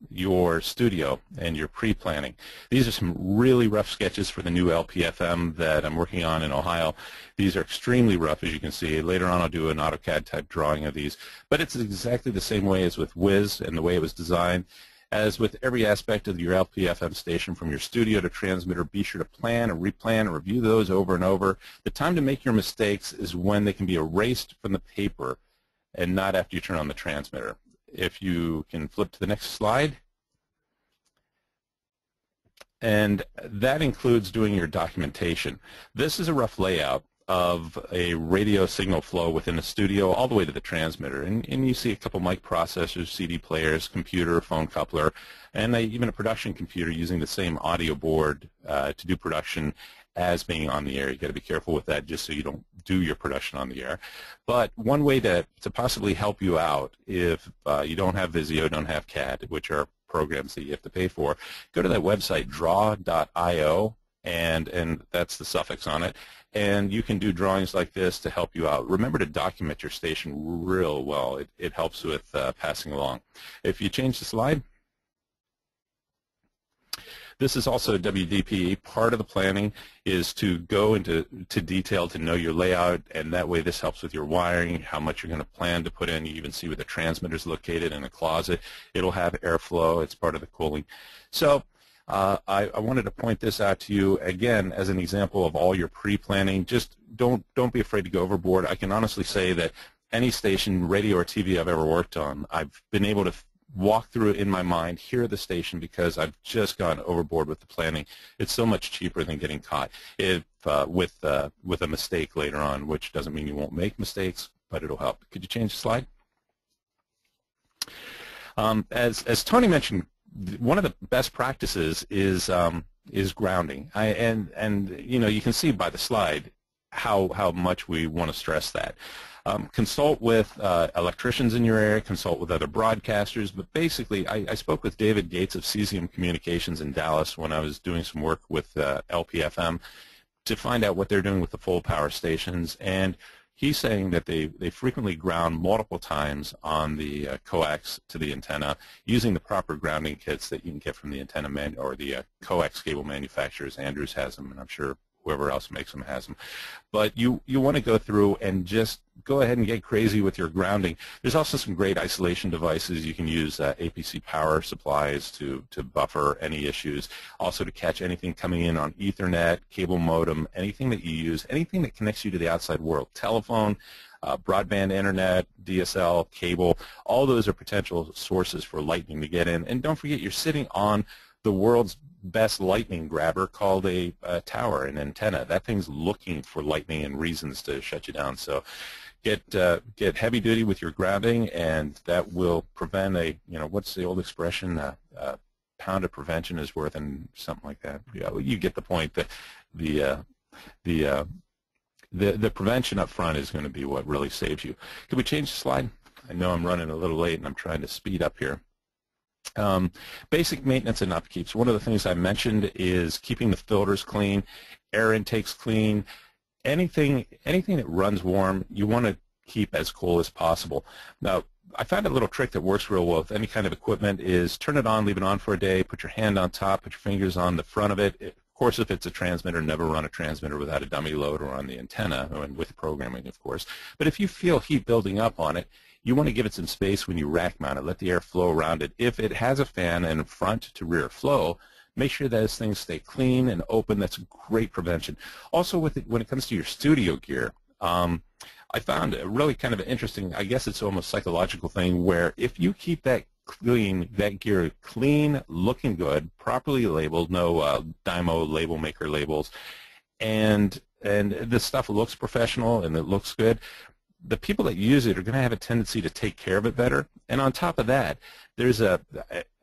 your studio and your pre-planning. These are some really rough sketches for the new LPFM that I'm working on in Ohio. These are extremely rough, as you can see. Later on I'll do an AutoCAD type drawing of these. But it's exactly the same way as with Wiz and the way it was designed. As with every aspect of your LPFM station, from your studio to transmitter, be sure to plan and replan and review those over and over. The time to make your mistakes is when they can be erased from the paper and not after you turn on the transmitter. If you can flip to the next slide. And that includes doing your documentation. This is a rough layout of a radio signal flow within the studio all the way to the transmitter. And you see a couple mic processors, CD players, computer, phone coupler, and even a production computer using the same audio board to do production as being on the air. You've got to be careful with that just so you don't do your production on the air. But one way to possibly help you out if you don't have Vizio, don't have CAD, which are programs that you have to pay for, go to that website, draw.io, and that's the suffix on it, and you can do drawings like this to help you out. Remember to document your station real well. It helps with passing along. If you change the slide, this is also a WDPE. Part of the planning is to go into detail to know your layout, and that way this helps with your wiring, how much you're going to plan to put in. You even see where the transmitter is located in a closet. It'll have airflow. It's part of the cooling. So I wanted to point this out to you again as an example of all your pre-planning. Just don't be afraid to go overboard. I can honestly say that any station, radio or TV I've ever worked on, I've been able to walk through it in my mind here at the station because I've just gone overboard with the planning. It's so much cheaper than getting caught with a mistake later on, which doesn't mean you won't make mistakes, but it'll help. Could you change the slide? As Tony mentioned, one of the best practices is grounding. And you know, you can see by the slide how much we want to stress that. Consult with electricians in your area, consult with other broadcasters, but basically I spoke with David Gates of Cesium Communications in Dallas when I was doing some work with LPFM to find out what they're doing with the full power stations, and he's saying that they frequently ground multiple times on the coax to the antenna using the proper grounding kits that you can get from the antenna or the coax cable manufacturers. Andrews has them, and I'm sure whoever else makes them has them. But you want to go through and just go ahead and get crazy with your grounding. There's also some great isolation devices. You can use APC power supplies to buffer any issues, also to catch anything coming in on Ethernet, cable modem, anything that you use, anything that connects you to the outside world, telephone, broadband internet, DSL, cable, all those are potential sources for lightning to get in. And don't forget, you're sitting on the world's best lightning grabber called a tower, an antenna. That thing's looking for lightning and reasons to shut you down. So get heavy duty with your grounding, and that will prevent a, what's the old expression? Pound of prevention is worth and something like that. Yeah, you get the point. That the prevention up front is going to be what really saves you. Can we change the slide? I know I'm running a little late and I'm trying to speed up here. Basic maintenance and upkeeps. One of the things I mentioned is keeping the filters clean, air intakes clean. Anything that runs warm, you want to keep as cool as possible. Now, I found a little trick that works real well with any kind of equipment is turn it on, leave it on for a day, put your hand on top, put your fingers on the front of it. Of course, if it's a transmitter, never run a transmitter without a dummy load or on the antenna, and with programming, of course. But if you feel heat building up on it, you want to give it some space when you rack mount it. Let the air flow around it. If it has a fan and front to rear flow, make sure those things stay clean and open. That's great prevention. Also, when it comes to your studio gear, I found a really kind of interesting, I guess it's almost psychological thing, where if you keep that gear clean, looking good, properly labeled, no Dymo label maker labels, and this stuff looks professional and it looks good, the people that use it are going to have a tendency to take care of it better. And on top of that,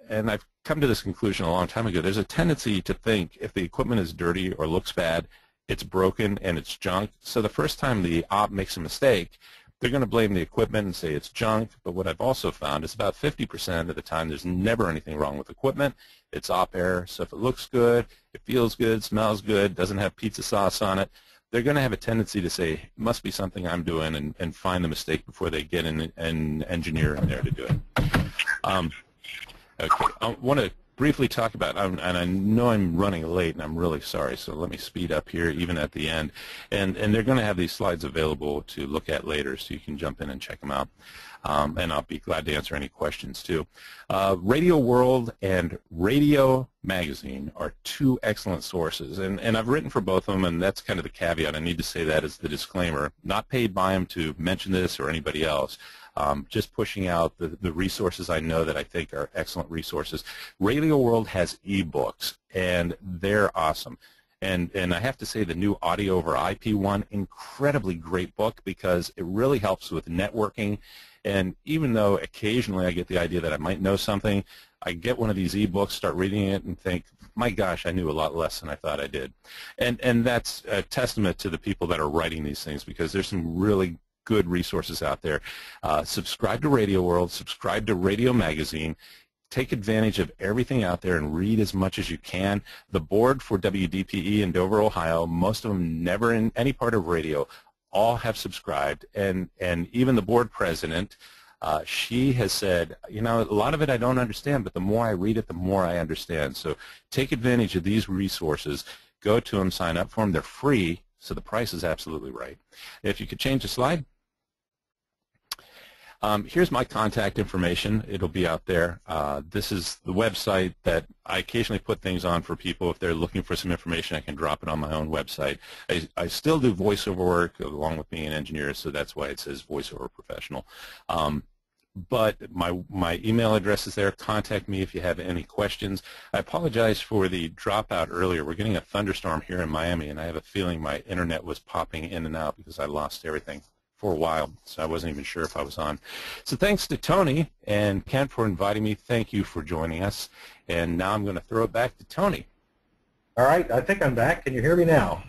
and I've come to this conclusion a long time ago, there's a tendency to think if the equipment is dirty or looks bad, it's broken and it's junk. So the first time the op makes a mistake, they're going to blame the equipment and say it's junk. But what I've also found is about 50% of the time there's never anything wrong with equipment. It's op error. So if it looks good, it feels good, smells good, doesn't have pizza sauce on it, they're going to have a tendency to say, it must be something I'm doing, and find the mistake before they get an engineer in there to do it. Okay, I want to briefly talk about, and I know I'm running late, and I'm really sorry, so let me speed up here even at the end. And they're going to have these slides available to look at later, so you can jump in and check them out. And I'll be glad to answer any questions, too. Radio World and Radio Magazine are two excellent sources, and I've written for both of them, and that's kind of the caveat. I need to say that as the disclaimer. Not paid by them to mention this or anybody else. Just pushing out the resources I know that I think are excellent resources. Radio World has ebooks, and they're awesome. And I have to say the new Audio over IP one, incredibly great book because it really helps with networking. And even though occasionally I get the idea that I might know something, I get one of these ebooks, start reading it, and think, my gosh, I knew a lot less than I thought I did. And that's a testament to the people that are writing these things, because there's some really good resources out there. Subscribe to Radio World, subscribe to Radio Magazine, take advantage of everything out there and read as much as you can. The board for WDPE in Dover, Ohio, most of them never in any part of radio, all have subscribed, and even the board president, she has said, a lot of it I don't understand, but the more I read it, the more I understand. So take advantage of these resources. Go to them, sign up for them. They're free, so the price is absolutely right. If you could change the slide. Here's my contact information. It'll be out there. This is the website that I occasionally put things on for people. If they're looking for some information, I can drop it on my own website. I still do voiceover work along with being an engineer, so that's why it says voiceover professional. But my email address is there. Contact me if you have any questions. I apologize for the dropout earlier. We're getting a thunderstorm here in Miami, and I have a feeling my internet was popping in and out because I lost everything for a while, so I wasn't even sure if I was on. So thanks to Tony and Kent for inviting me. Thank you for joining us. And now I'm going to throw it back to Tony. All right, I think I'm back. Can you hear me now?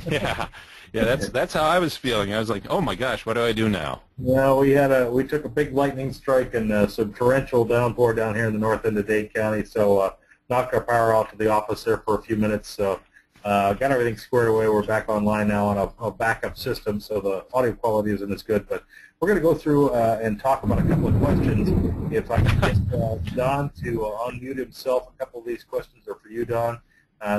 Yeah, that's how I was feeling. I was like, oh my gosh, what do I do now? Well, we took a big lightning strike and some torrential downpour down here in the north end of Dade County, so knocked our power off to the office there for a few minutes. So got everything squared away. We're back online now on a backup system, so the audio quality isn't as good. But we're going to go through and talk about a couple of questions. If I can get Don to unmute himself, a couple of these questions are for you, Don.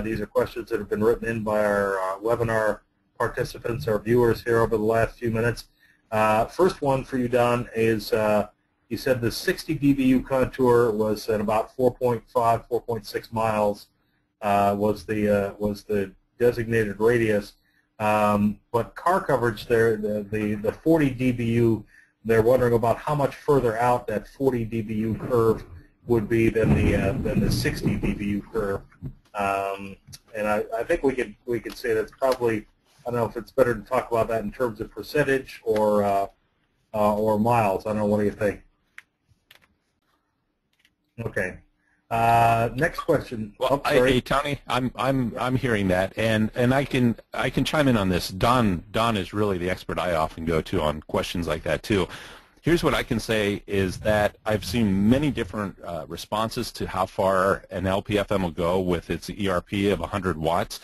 These are questions that have been written in by our webinar participants, our viewers here over the last few minutes. First one for you, Don, is you said the 60 dBu contour was at about 4.5, 4.6 miles. Was the designated radius, but car coverage there, the 40 dBu, they're wondering about how much further out that 40 dBu curve would be than the 60 dBu curve, and I think we could say that's probably I don't know if it's better to talk about that in terms of percentage or miles. I don't know. What do you think? Okay. Next question. Well, hey Tony, I'm hearing that, and I can chime in on this. Don is really the expert I often go to on questions like that too. Here's what I can say is that I've seen many different responses to how far an LPFM will go with its ERP of 100 watts.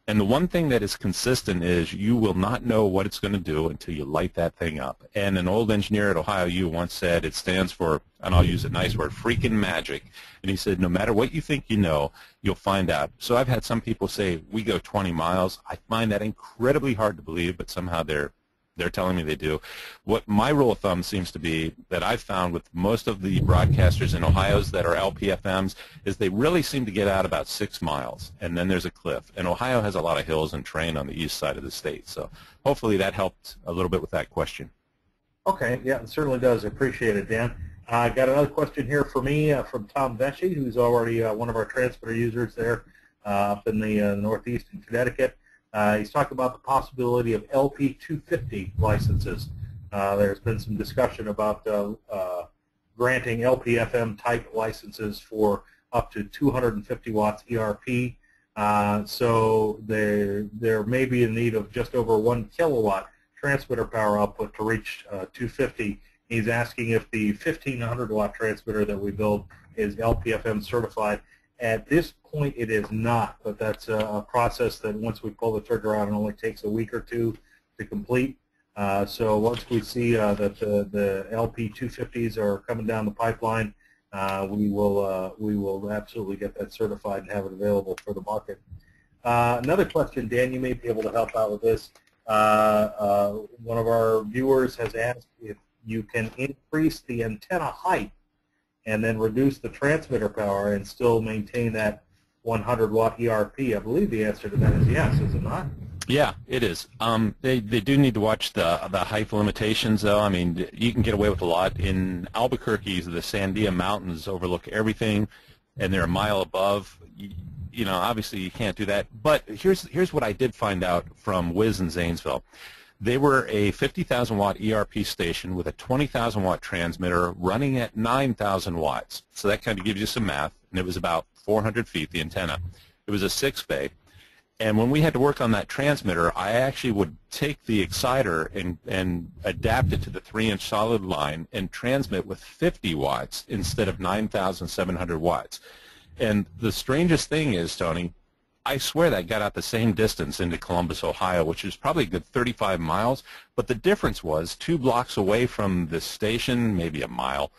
And the one thing that is consistent is you will not know what it's going to do until you light that thing up. And an old engineer at Ohio U once said it stands for, and I'll use a nice word, freaking magic. And he said no matter what you think you know, you'll find out. So I've had some people say we go 20 miles. I find that incredibly hard to believe, but somehow they're telling me they do. What my rule of thumb seems to be that I've found with most of the broadcasters in Ohio's that are LPFMs is they really seem to get out about 6 miles, and then there's a cliff. And Ohio has a lot of hills and terrain on the east side of the state. So hopefully that helped a little bit with that question. Okay, yeah, it certainly does. I appreciate it, Dan. I got another question here for me from Tom Vesci, who's already one of our transmitter users there up in the Northeast in Connecticut. He's talked about the possibility of LP250 licenses. There's been some discussion about granting LPFM type licenses for up to 250 watts ERP. So there may be a need of just over 1 kilowatt transmitter power output to reach 250. He's asking if the 1500 watt transmitter that we build is LPFM certified. At this point, it is not, but that's a process that once we pull the trigger on, it only takes a week or two to complete. So once we see that the LP250s are coming down the pipeline, we will absolutely get that certified and have it available for the market. Another question, Dan, you may be able to help out with this. One of our viewers has asked if you can increase the antenna height and then reduce the transmitter power and still maintain that 100 watt ERP. I believe the answer to that is yes, is it not? Yeah, it is. They do need to watch the height limitations, though. I mean, you can get away with a lot. In Albuquerque, the Sandia Mountains overlook everything, and they're a mile above. You know, obviously you can't do that. But here's what I did find out from Wiz in Zanesville. They were a 50,000 watt ERP station with a 20,000 watt transmitter running at 9,000 watts. So that kind of gives you some math, and it was about 400 feet, the antenna. It was a 6-bay. And when we had to work on that transmitter, I actually would take the exciter and adapt it to the 3-inch solid line and transmit with 50 watts instead of 9,700 watts. And the strangest thing is, Tony, I swear that got out the same distance into Columbus, Ohio, which is probably a good 35 miles. But the difference was 2 blocks away from the station, maybe a mile,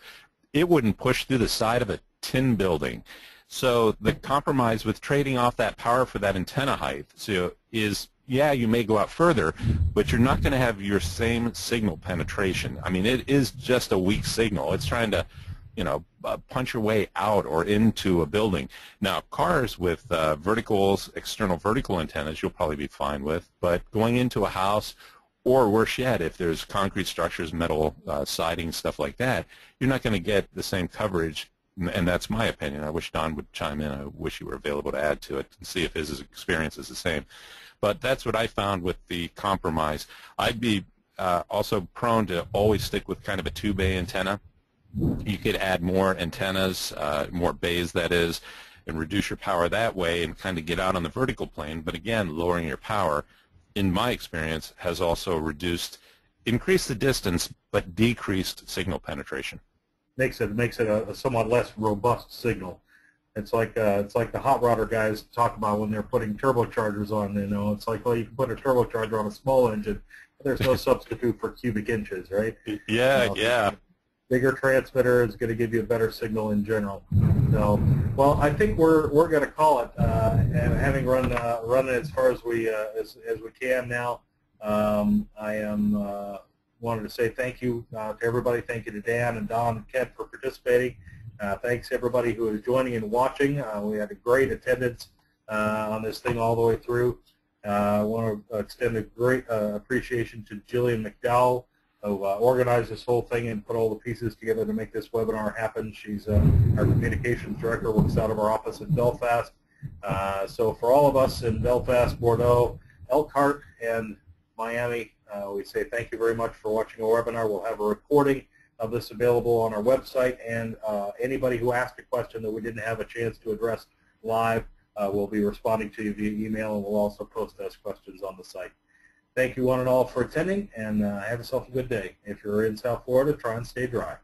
it wouldn't push through the side of a tin building. So the compromise with trading off that power for that antenna height is, yeah, you may go out further, but you're not going to have your same signal penetration. I mean, it is just a weak signal. It's trying to, you know, punch your way out or into a building. Now, cars with external vertical antennas, you'll probably be fine with, but going into a house, or worse yet, if there's concrete structures, metal siding, stuff like that, you're not going to get the same coverage. And that's my opinion. I wish Don would chime in. I wish he were available to add to it and see if his experience is the same. But that's what I found with the compromise. I'd be also prone to always stick with kind of a 2-bay antenna. You could add more antennas, more bays that is, and reduce your power that way and kind of get out on the vertical plane. But again, lowering your power, in my experience, has also increased the distance but decreased signal penetration. Makes it a somewhat less robust signal. It's like the hot rodder guys talk about when they're putting turbochargers on. You know, it's like, well, you can put a turbocharger on a small engine, but there's no substitute for cubic inches, right? Yeah, you know, yeah. Bigger transmitter is going to give you a better signal in general. So, well, I think we're going to call it, and having run as far as we can now. I wanted to say thank you to everybody. Thank you to Dan and Don and Kent for participating. Thanks to everybody who is joining and watching. We had a great attendance on this thing all the way through. I want to extend a great appreciation to Jillian McDowell, who organized this whole thing and put all the pieces together to make this webinar happen. She's our communications director, works out of our office in Belfast. So for all of us in Belfast, Bordeaux, Elkhart and Miami, we say thank you very much for watching our webinar. We'll have a recording of this available on our website, and anybody who asked a question that we didn't have a chance to address live, we'll be responding to you via email, and we'll also post those questions on the site. Thank you one and all for attending, and have yourself a good day. If you're in South Florida, try and stay dry.